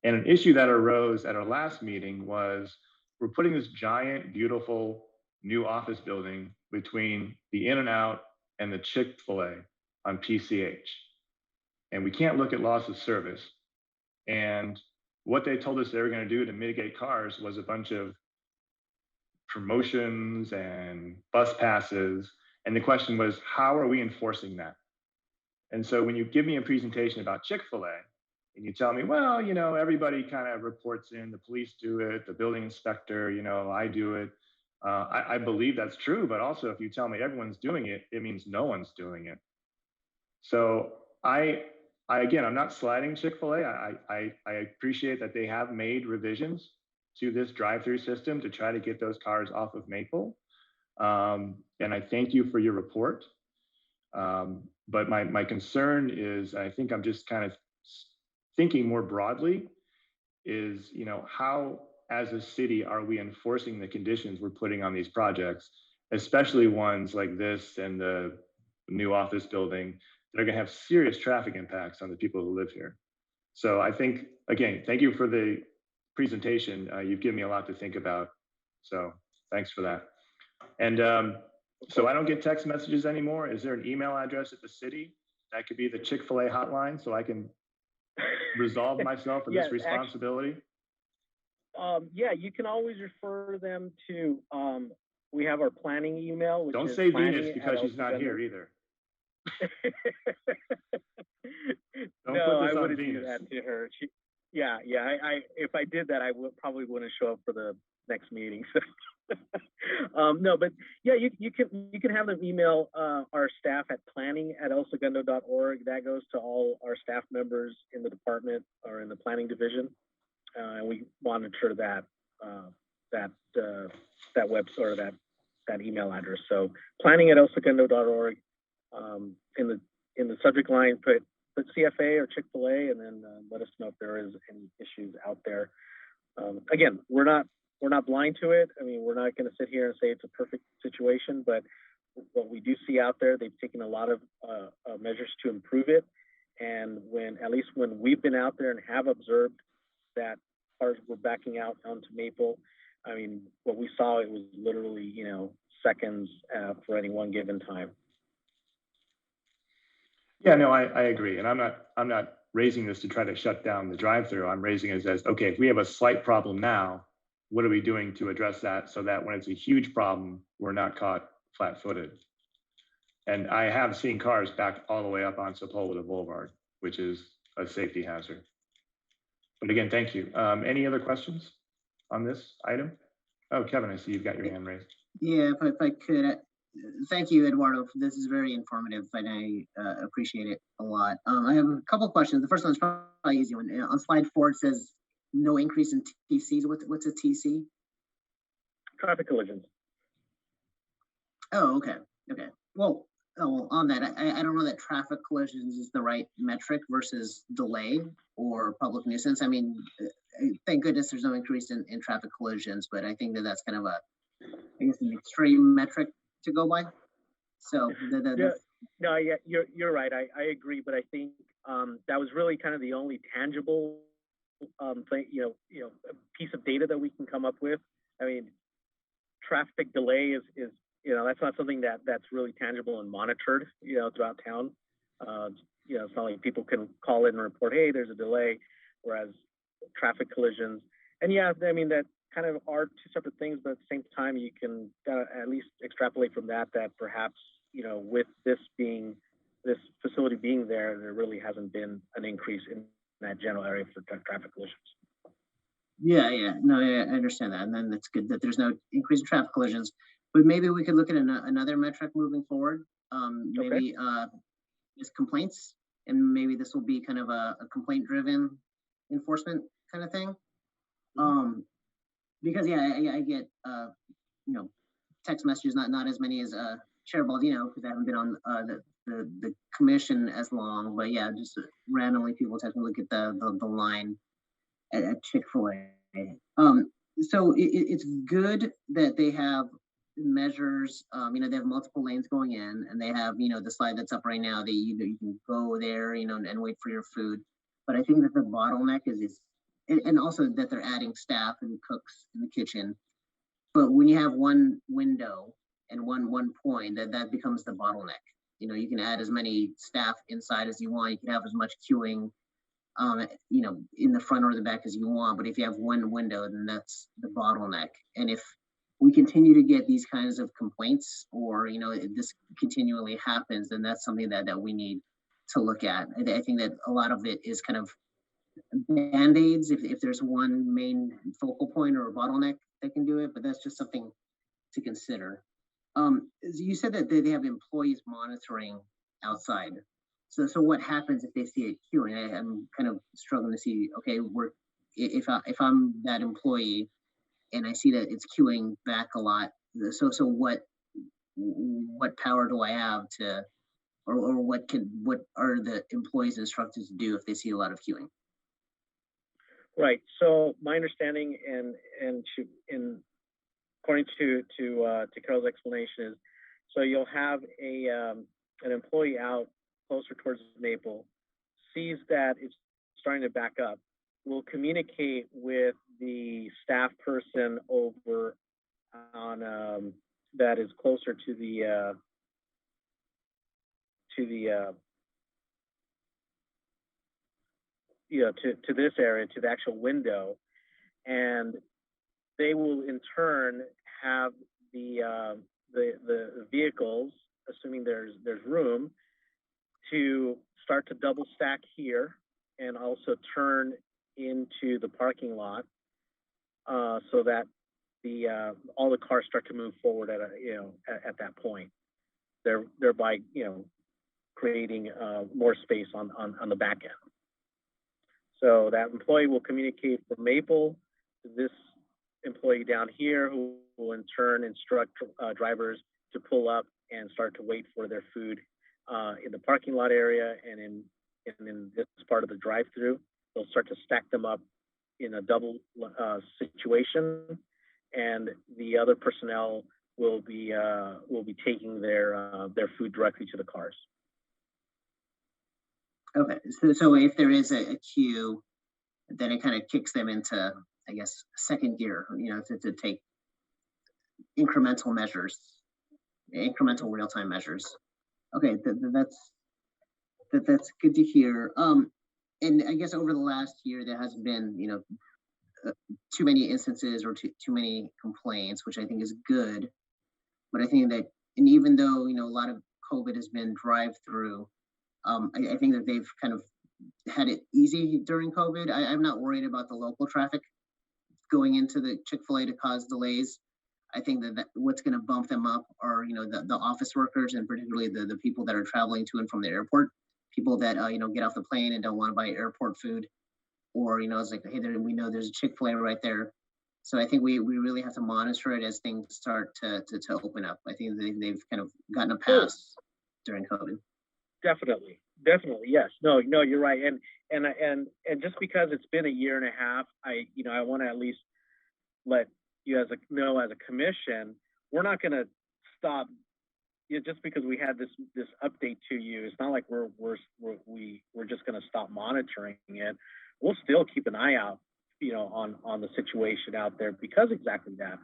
And an issue that arose at our last meeting was we're putting this giant, beautiful new office building between the In-N-Out and the Chick-fil-A on PCH. And we can't look at loss of service. And what they told us they were going to do to mitigate cars was a bunch of promotions and bus passes. And the question was, how are we enforcing that? And so when you give me a presentation about Chick-fil-A and you tell me, well, you know, everybody kind of reports in, the police do it, the building inspector, you know, I do it. I believe that's true, but also if you tell me everyone's doing it, it means no one's doing it. So again, I'm not sliding Chick-fil-A. I appreciate that they have made revisions to this drive-through system to try to get those cars off of Maple. And I thank you for your report. But my concern is, I think I'm just kind of thinking more broadly, is, you know, how as a city are we enforcing the conditions we're putting on these projects, especially ones like this and the new office building that are going to have serious traffic impacts on the people who live here. So I think, again, thank you for the presentation. You've given me a lot to think about. So thanks for that. And so I don't get text messages anymore. Is there an email address at the city that could be the Chick-fil-A hotline so I can resolve myself of this responsibility? Yeah, you can always refer them to, we have our planning email. Which don't is say Venus because she's not here either. No, I wouldn't do that to her. Yeah. If I did that, I probably wouldn't show up for the next meeting. No, but yeah, you can have them email our staff at planning@elsegundo.org. That goes to all our staff members in the department or in the planning division, and we monitor that website or that email address. So planning@elsegundo.org. In the subject line, put CFA or Chick-fil-A, and then let us know if there is any issues out there. Again, we're not blind to it. I mean, we're not going to sit here and say it's a perfect situation, but what we do see out there, they've taken a lot of measures to improve it. And at least when we've been out there and have observed that cars were backing out onto Maple. I mean, what we saw, it was literally, you know, seconds for any one given time. Yeah, no, I agree. And I'm not raising this to try to shut down the drive-through. I'm raising it as, okay, if we have a slight problem now, what are we doing to address that so that when it's a huge problem, we're not caught flat-footed? And I have seen cars back all the way up on Sepulveda Boulevard, which is a safety hazard. But again, thank you. Any other questions on this item? Oh, Kevin, I see you've got your hand raised. Yeah, if I could, thank you, Eduardo. This is very informative, and I appreciate it a lot. I have a couple of questions. The first one is probably an easy one. On slide 4, it says no increase in TCs. What's a TC? Traffic collisions. Oh, okay. Okay. Well, on that, I don't know that traffic collisions is the right metric versus delay or public nuisance. I mean, thank goodness there's no increase in traffic collisions, but I think that's kind of I guess an extreme metric to go by. So yeah, you're right. I agree, but I think that was really kind of the only tangible thing, piece of data that we can come up with. I mean, traffic delay is that's not something that's really tangible and monitored, throughout town. It's not like people can call in and report, hey, there's a delay, whereas traffic collisions, and yeah, I mean, that kind of are two separate things, but at the same time, you can at least extrapolate from that perhaps, with this facility being there really hasn't been an increase in that general area for traffic collisions. Yeah, no, I understand that, and then it's good that there's no increase in traffic collisions. But maybe we could look at another metric moving forward. Maybe just complaints, and maybe this will be kind of a complaint-driven enforcement kind of thing. Because I get text messages, not as many as Chair Baldino, because I haven't been on the commission as long. But yeah, just randomly people text me, look at the line at Chick-fil-A. So it's good that they have measures. They have multiple lanes going in, and they have the slide that's up right now that you can go there and wait for your food. But I think that the bottleneck is and also that they're adding staff and cooks in the kitchen. But when you have one window and one point, that becomes the bottleneck. You can add as many staff inside as you want. You can have as much queuing in the front or the back as you want. But if you have one window, then that's the bottleneck. And if we continue to get these kinds of complaints, or this continually happens, then that's something that we need to look at. I think that a lot of it is kind of band-aids if there's one main focal point or a bottleneck that can do it, but that's just something to consider. You said that they have employees monitoring outside. So what happens if they see it queuing? I'm kind of struggling to see, okay, if I'm that employee and I see that it's queuing back a lot, so what power do I have to, or what are the employees instructed to do if they see a lot of queuing? Right. So my understanding, and according to Carol's explanation, is so you'll have an employee out closer towards Maple, sees that it's starting to back up, will communicate with the staff person over on that is closer to the to this area, to the actual window, and they will in turn have the vehicles, assuming there's room, to start to double stack here and also turn into the parking lot, so that all the cars start to move forward at that point, thereby creating more space on the back end. So that employee will communicate from Maple to this employee down here, who will in turn instruct drivers to pull up and start to wait for their food in the parking lot area and in this part of the drive-through. They'll start to stack them up in a double situation, and the other personnel will be taking their food directly to the cars. Okay, so if there is a queue, then it kind of kicks them into I guess, second gear, to take incremental measures, incremental real-time measures. Okay, that's good to hear. And I guess over the last year, there hasn't been, too many instances or too many complaints, which I think is good. But I think that, and even though, a lot of COVID has been drive-through, I think that they've kind of had it easy during COVID. I'm not worried about the local traffic going into the Chick-fil-A to cause delays. I think that what's going to bump them up are, the office workers, and particularly the people that are traveling to and from the airport, people that, get off the plane and don't want to buy airport food, or, it's like, hey, we know there's a Chick-fil-A right there. So I think we really have to monitor it as things start to open up. I think they've kind of gotten a pass during COVID. Definitely, yes. No, you're right. And just because it's been a year and a half, I want to at least let you as a commission, we're not going to stop. Just because we had this update to you, it's not like we're just going to stop monitoring it. We'll still keep an eye out, on the situation out there, because exactly that.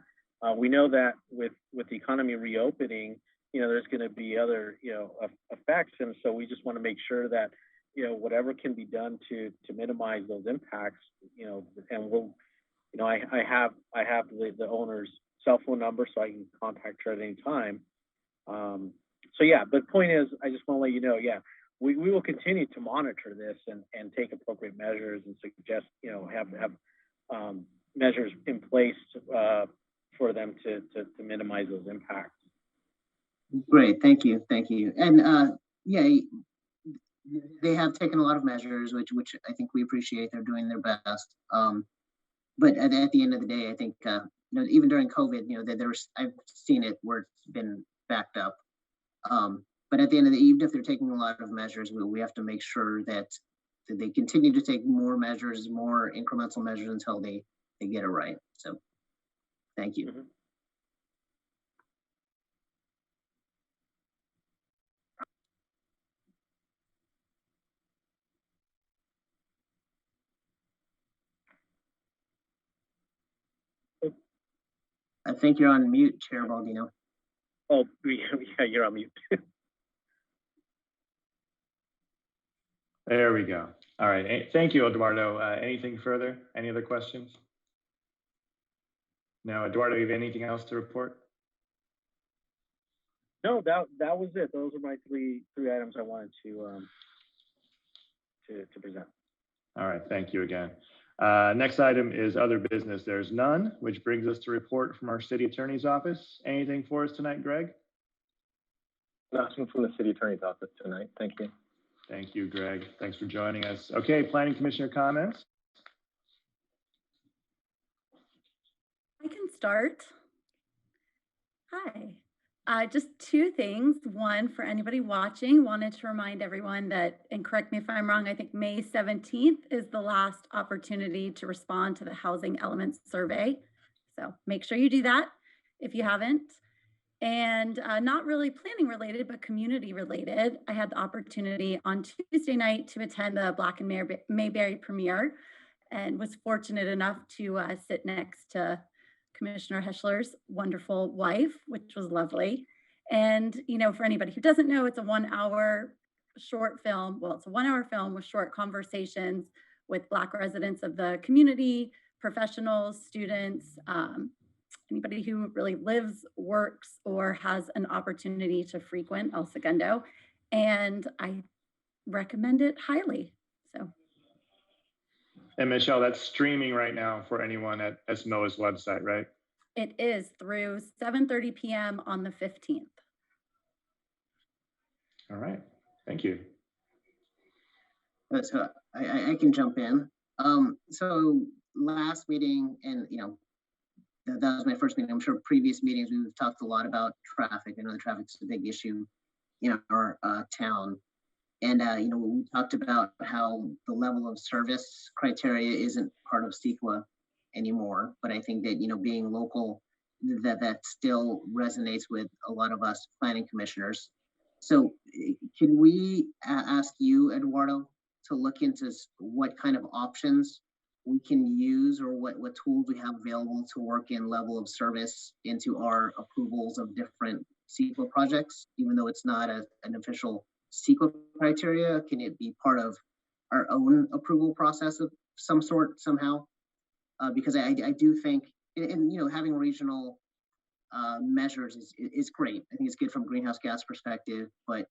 We know that with the economy reopening, there's going to be other, effects. And so we just want to make sure that, whatever can be done to minimize those impacts, and we'll, I have the owner's cell phone number, so I can contact her at any time. So yeah, but point is, I just want to let you know, we will continue to monitor this and take appropriate measures and suggest, have measures in place for them to minimize those impacts. Great, thank you. And they have taken a lot of measures, which I think we appreciate. They're doing their best. But at the end of the day, I think even during COVID, I've seen it where it's been backed up. But at the end of the day, even if they're taking a lot of measures, we have to make sure that they continue to take more measures, more incremental measures until they get it right. So thank you. Mm-hmm. I think you're on mute, Chair Baldino. Oh, yeah, you're on mute. There we go. All right. Thank you, Eduardo. Anything further? Any other questions? No, Eduardo, you have anything else to report? No, that was it. Those are my three items I wanted to present. All right. Thank you again. Next item is other business. There's none, which brings us to report from our city attorney's office. Anything for us tonight, Greg? Nothing from the city attorney's office tonight. Thank you. Thank you, Greg. Thanks for joining us. Okay, planning commissioner comments. I can start. Hi. Just two things. One, for anybody watching, wanted to remind everyone that, and correct me if I'm wrong, I think May 17th is the last opportunity to respond to the Housing Elements Survey. So make sure you do that if you haven't. And not really planning related, but community related. I had the opportunity on Tuesday night to attend the Black and Mayberry premiere, and was fortunate enough to sit next to Commissioner Heschler's wonderful wife, which was lovely. And, for anybody who doesn't know, it's a 1 hour short film. Well, it's a 1 hour film with short conversations with Black residents of the community, professionals, students, anybody who really lives, works, or has an opportunity to frequent El Segundo. And I recommend it highly. So. And Michelle, that's streaming right now for anyone at SMOA's website, right? It is through 7:30 p.m. on the 15th. All right, thank you. So I can jump in. So last meeting, and that was my first meeting. I'm sure previous meetings we've talked a lot about traffic. I know the traffic's a big issue in our town. And, we talked about how the level of service criteria isn't part of CEQA anymore. But I think that, being local, that still resonates with a lot of us planning commissioners. So can we ask you, Eduardo, to look into what kind of options we can use, or what tools we have available to work in level of service into our approvals of different CEQA projects, even though it's not an official CEQA criteria? Can it be part of our own approval process of some sort somehow? Because I do think, and you know, having regional measures is great. I think it's good from a greenhouse gas perspective, but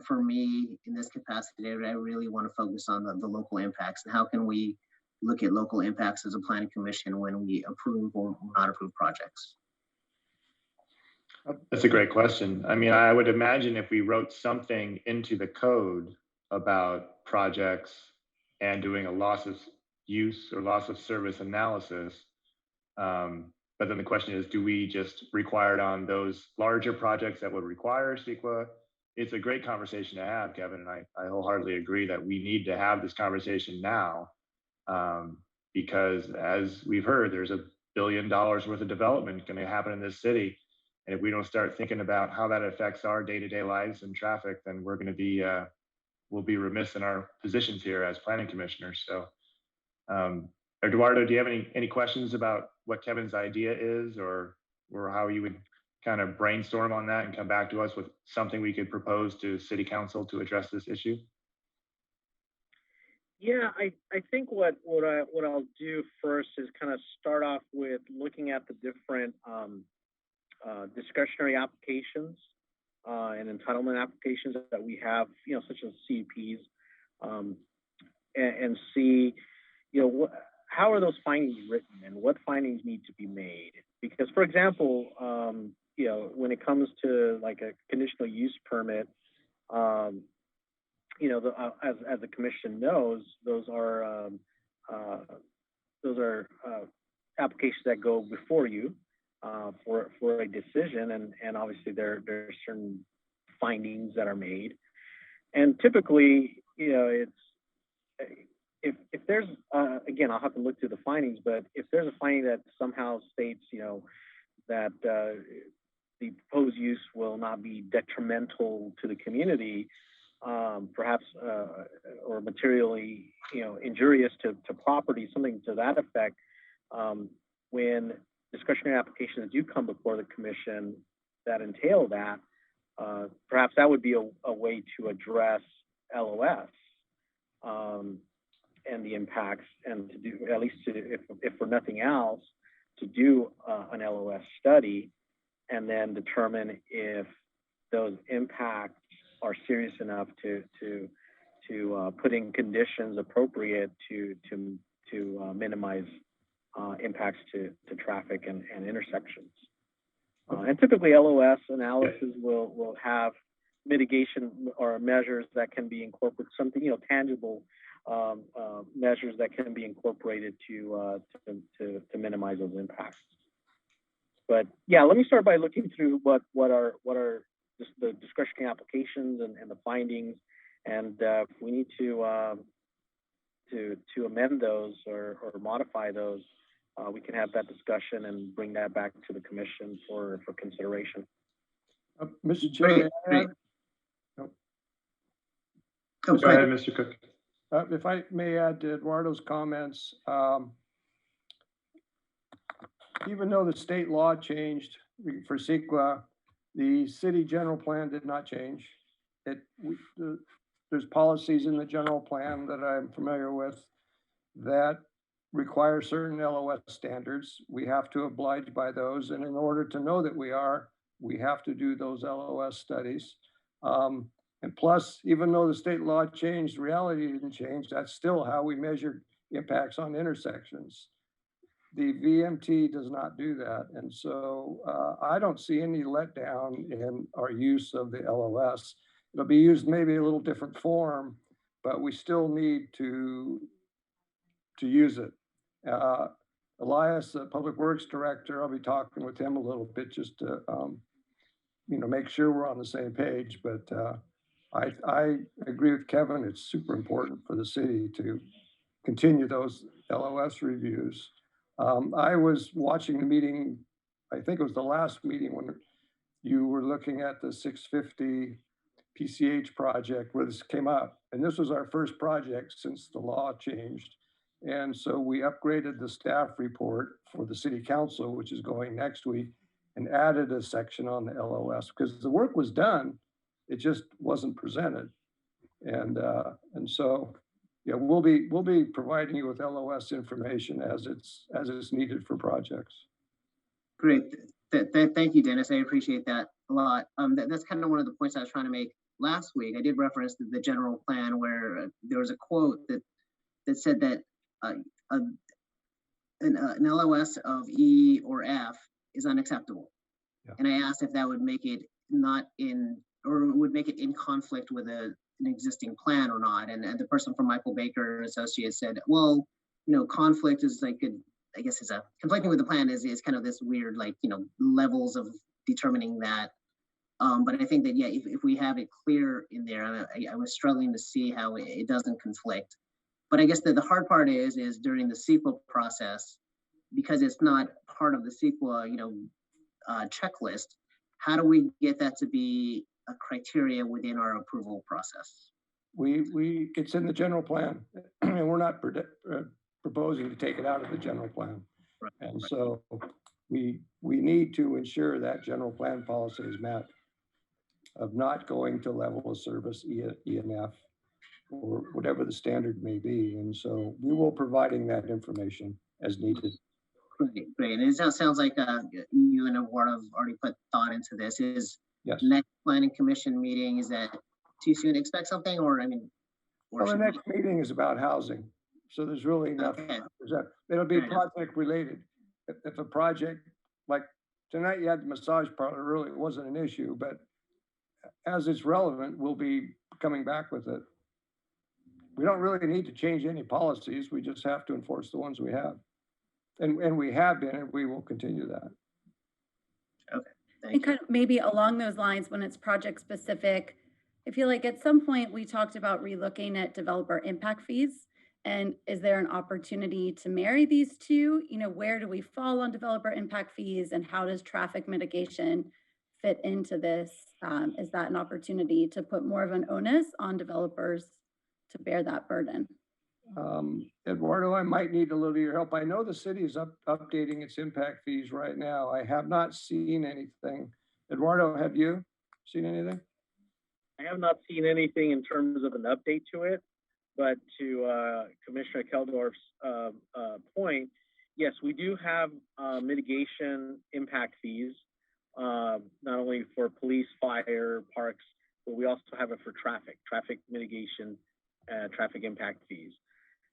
for me, in this capacity, I really want to focus on the local impacts, and how can we look at local impacts as a planning commission when we approve or not approve projects? That's a great question. I mean, I would imagine if we wrote something into the code about projects and doing a loss of use or loss of service analysis, but then the question is, do we just require it on those larger projects that would require CEQA? It's a great conversation to have, Kevin, and I wholeheartedly agree that we need to have this conversation now, because as we've heard, there's $1 billion worth of development going to happen in this city. And if we don't start thinking about how that affects our day-to-day lives and traffic, then we're going to be, we'll be remiss in our positions here as planning commissioners. So, Eduardo, do you have any questions about what Kevin's idea is, or how you would kind of brainstorm on that and come back to us with something we could propose to City Council to address this issue? Yeah, I think what I'll do first is kind of start off with looking at the different discretionary applications and entitlement applications that we have, you know, such as CUPs, and see, you know, how are those findings written and what findings need to be made? Because, for example, you know, when it comes to like a conditional use permit, you know, as the commission knows, those are applications that go before you for a decision, and obviously there are certain findings that are made, and typically, you know, it's if there's again, I'll have to look through the findings, but if there's a finding that somehow states, you know, that the proposed use will not be detrimental to the community, perhaps or materially, you know, injurious to property, something to that effect, when discretionary applications do come before the commission that entail that, perhaps that would be a way to address LOS and the impacts, and to do, at least to, if for nothing else, to do an LOS study and then determine if those impacts are serious enough to put in conditions appropriate to minimize impacts to traffic and intersections. And typically LOS analysis will have mitigation or measures that can be incorporated, something, you know, tangible measures that can be incorporated to minimize those impacts. But yeah, let me start by looking through what are just the discretionary applications and the findings, and if we need to amend those or modify those, we can have that discussion and bring that back to the commission for consideration. Mr. Chair, go ahead, Mr. Cook. If I may add to Eduardo's comments, even though the state law changed for CEQA, the city general plan did not change. There's policies in the general plan that I'm familiar with that require certain LOS standards. We have to oblige by those. And in order to know that we have to do those LOS studies. And plus, even though the state law changed, reality didn't change. That's still how we measure impacts on intersections. The VMT does not do that. And so I don't see any letdown in our use of the LOS. It'll be used maybe a little different form, but we still need to use it. Elias, the Public Works Director, I'll be talking with him a little bit just to you know, make sure we're on the same page. But I agree with Kevin. It's super important for the city to continue those LOS reviews. I was watching the meeting, I think it was the last meeting when you were looking at the 650 PCH project where this came up. And this was our first project since the law changed. And so we upgraded the staff report for the city council, which is going next week, and added a section on the LOS because the work was done. It just wasn't presented. And so, yeah, we'll be providing you with LOS information as it's needed for projects. Great. Thank you, Dennis. I appreciate that a lot. That's kind of one of the points I was trying to make last week. I did reference the general plan where there was a quote that said that an LOS of E or F is unacceptable. Yeah. And I asked if that would make it not in, or would make it in conflict with an existing plan or not. And the person from Michael Baker Associates said, well, you know, conflict is like, I guess is a conflicting with the plan is kind of this weird, like, you know, levels of determining that. But I think that, yeah, if we have it clear in there, I was struggling to see how it doesn't conflict. But I guess the hard part is during the CEQA process, because it's not part of the CEQA, you know, checklist, how do we get that to be a criteria within our approval process? It's in the general plan, and we're not proposing to take it out of the general plan. Right. And so we need to ensure that general plan policy is met of not going to level of service E and F or whatever the standard may be. And so we will providing that information as needed. Great. And it sounds like you and Eduardo have already put thought into this. Is yes. Next planning commission meeting, is that too soon to expect something, or I mean? Well, the next meeting is about housing. So there's really nothing. Okay. It'll be project related. If a project, like tonight you had the massage parlor, really wasn't an issue, but as it's relevant, we'll be coming back with it. We don't really need to change any policies. We just have to enforce the ones we have. And we have been, and we will continue that. Okay. And kind of maybe along those lines, when it's project specific, I feel like at some point we talked about relooking at developer impact fees. And is there an opportunity to marry these two? You know, where do we fall on developer impact fees, and how does traffic mitigation fit into this? Is that an opportunity to put more of an onus on developers to bear that burden? Eduardo, I might need a little of your help. I know the city is updating its impact fees right now. I have not seen anything. Eduardo, have you seen anything? I have not seen anything in terms of an update to it, but to Commissioner Keldorf's point, yes, we do have mitigation impact fees, not only for police, fire, parks, but we also have it for traffic mitigation, traffic impact fees.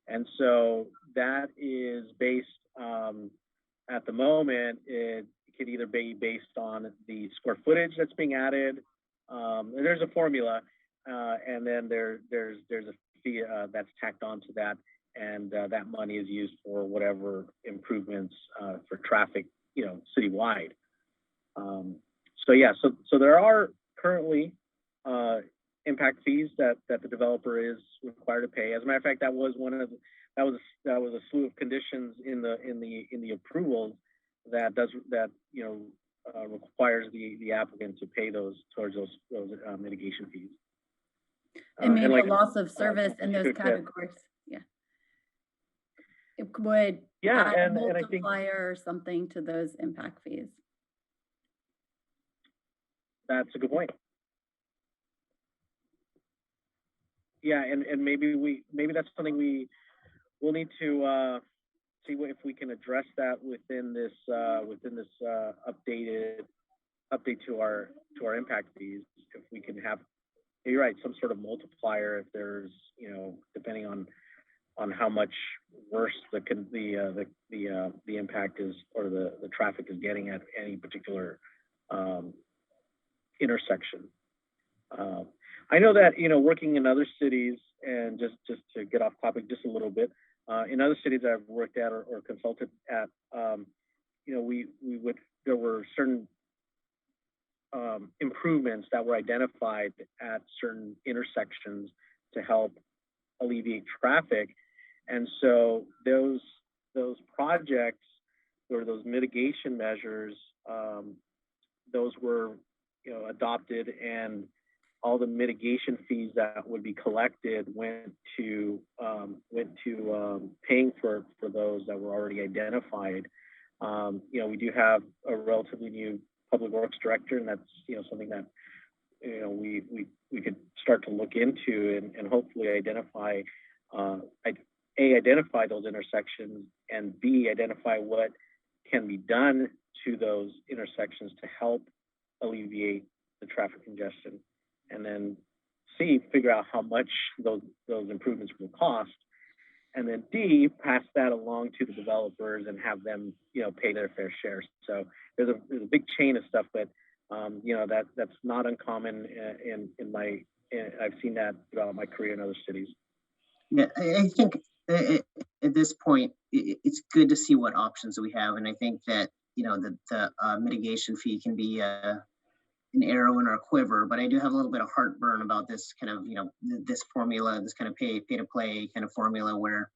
And so that is based, at the moment, it could either be based on the square footage that's being added. There's a formula, and then there's a fee that's tacked onto that, and that money is used for whatever improvements for traffic, you know, citywide. So yeah, so there are currently impact fees that the developer is required to pay. As a matter of fact, that was a slew of conditions in the approvals that requires the applicant to pay towards those mitigation fees. And maybe like a loss of service in those categories. Yeah. It would add a multiplier or something to those impact fees. That's a good point. Yeah, and maybe that's something we'll need to see if we can address that within this update to our impact fees. If we can have, you're right, some sort of multiplier if there's, you know, depending on how much worse the impact is, or the traffic is getting at any particular intersection. I know that, you know, working in other cities, and just to get off topic just a little bit, in other cities I've worked at or consulted at, you know, there were certain improvements that were identified at certain intersections to help alleviate traffic, and so those projects or those mitigation measures, those were, you know, adopted and all the mitigation fees that would be collected went to paying for those that were already identified. You know, we do have a relatively new public works director, and that's, you know, something that, you know, we could start to look into and hopefully identify, identify those intersections, and B, identify what can be done to those intersections to help alleviate the traffic congestion, and then C, figure out how much those improvements will cost, and then D, pass that along to the developers and have them, you know, pay their fair share. So there's a big chain of stuff, but you know, that's not uncommon I've seen that throughout my career in other cities. Yeah, I think at this point, it's good to see what options we have. And I think that, you know, the mitigation fee can be an arrow in our quiver, but I do have a little bit of heartburn about this kind of, you know, this formula, this kind of pay to play kind of formula where,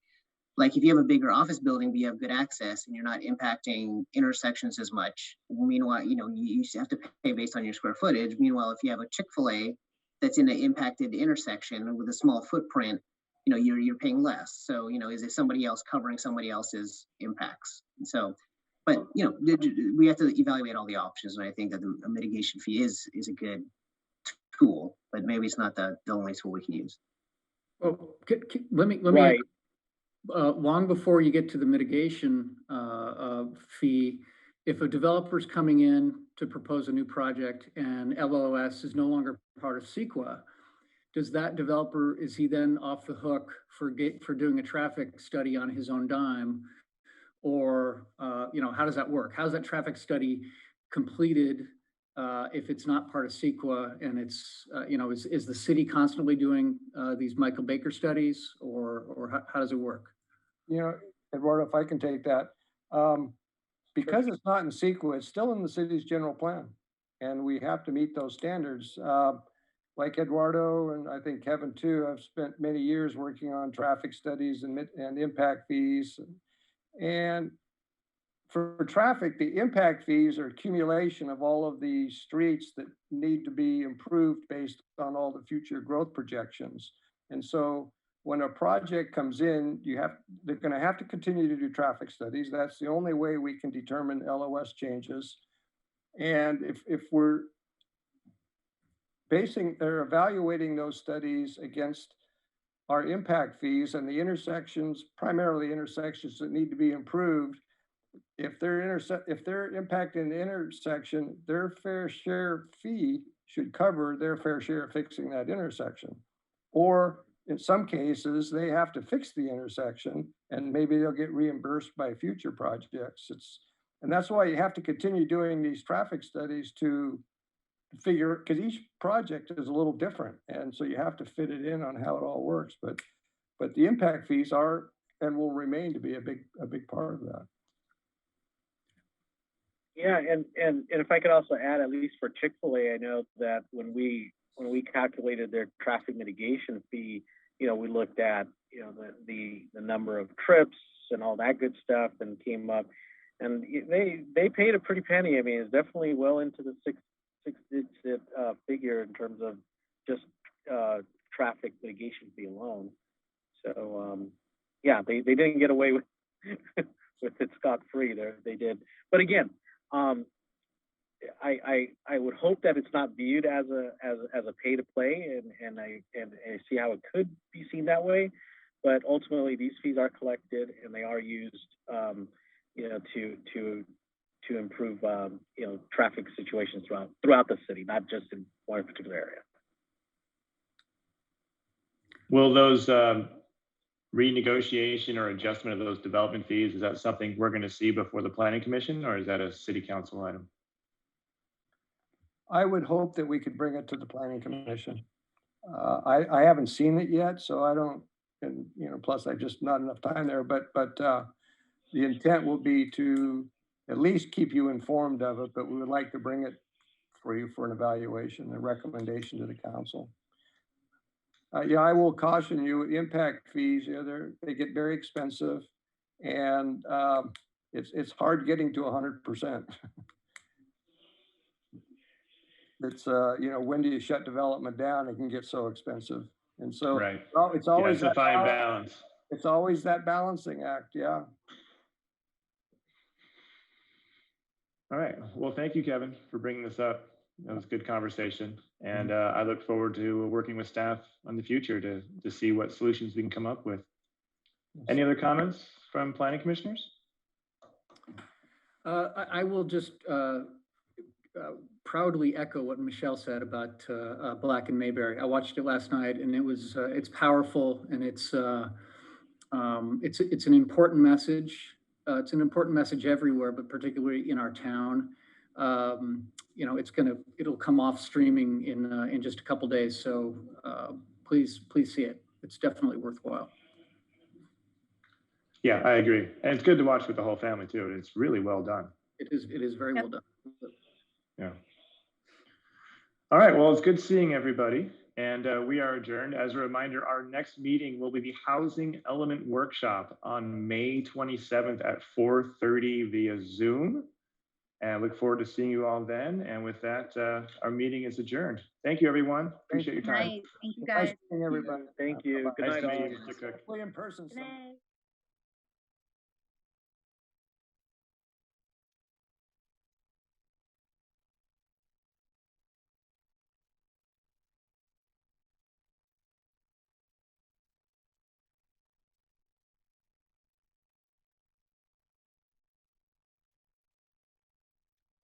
like, if you have a bigger office building, but you have good access and you're not impacting intersections as much. Meanwhile, you know, you have to pay based on your square footage. Meanwhile, if you have a Chick-fil-A that's in an impacted intersection with a small footprint, you know, you're paying less. So, you know, is it somebody else covering somebody else's impacts? And so, but, you know, we have to evaluate all the options. And I think that the mitigation fee is a good tool, but maybe it's not the only tool we can use. Well, let me, Right. long before you get to the mitigation fee, if a developer's coming in to propose a new project and LOS is no longer part of CEQA, does that developer, is he then off the hook for doing a traffic study on his own dime? Or, you know, how does that work? How's that traffic study completed if it's not part of CEQA, and it's, you know, is the city constantly doing these Michael Baker studies, or how does it work? You know, Eduardo, if I can take that, because it's not in CEQA, it's still in the city's general plan, and we have to meet those standards. Like Eduardo, and I think Kevin too, I've spent many years working on traffic studies and impact fees. And for traffic, the impact fees are accumulation of all of the streets that need to be improved based on all the future growth projections. And so when a project comes in, they're going to have to continue to do traffic studies. That's the only way we can determine LOS changes. And if we're they're evaluating those studies against our impact fees and the intersections, primarily intersections that need to be improved. If they're impacting the intersection, their fair share fee should cover their fair share of fixing that intersection. Or in some cases, they have to fix the intersection and maybe they'll get reimbursed by future projects. And that's why you have to continue doing these traffic studies to figure, because each project is a little different, and so you have to fit it in on how it all works. But the impact fees are and will remain to be a big part of that. Yeah, and if I could also add, at least for Chick-fil-A, I know that when we calculated their traffic mitigation fee, you know, we looked at, you know, the number of trips and all that good stuff, and came up, and they paid a pretty penny. I mean, it's definitely well into the six-digit figure in terms of just traffic mitigation fee alone. So yeah, they didn't get away with with it scot-free. They did, but again, I would hope that it's not viewed as a pay to play, and I see how it could be seen that way. But ultimately, these fees are collected and they are used, you know, to improve, you know, traffic situations throughout the city, not just in one particular area. Will those renegotiation or adjustment of those development fees, is that something we're going to see before the Planning Commission, or is that a city council item? I would hope that we could bring it to the Planning Commission. I haven't seen it yet, so I don't, and you know, plus I just not enough time there. But the intent will be to at least keep you informed of it, but we would like to bring it for you for an evaluation, a recommendation to the council. Yeah, I will caution you, impact fees, you know, they get very expensive, and it's hard getting to 100%. It's, when do you shut development down? It can get so expensive. And so Right. well, it's Yeah, always it's a that fine balance. balance. It's always that balancing act. Yeah. All right. Well, thank you, Kevin, for bringing this up. That was a good conversation. And I look forward to working with staff on the future to see what solutions we can come up with. Any other comments from planning commissioners? I will just proudly echo what Michelle said about Black and Mayberry. I watched it last night, and it's powerful, and it's an important message. It's an important message everywhere, but particularly in our town. It'll come off streaming in just a couple days. So please see it. It's definitely worthwhile. Yeah, I agree. And it's good to watch with the whole family too. It's really well done. It is very well done. Yeah. All right. Well, it's good seeing everybody. And we are adjourned. As a reminder, our next meeting will be the Housing Element Workshop on May 27th at 4:30 via Zoom. And I look forward to seeing you all then. And with that, our meeting is adjourned. Thank you, everyone. Appreciate your time. Nice. Thank you, guys. Nice seeing everybody. Thank you. Good Nice night, to meet all. you, Mr. Cook. Hopefully in person. Good night.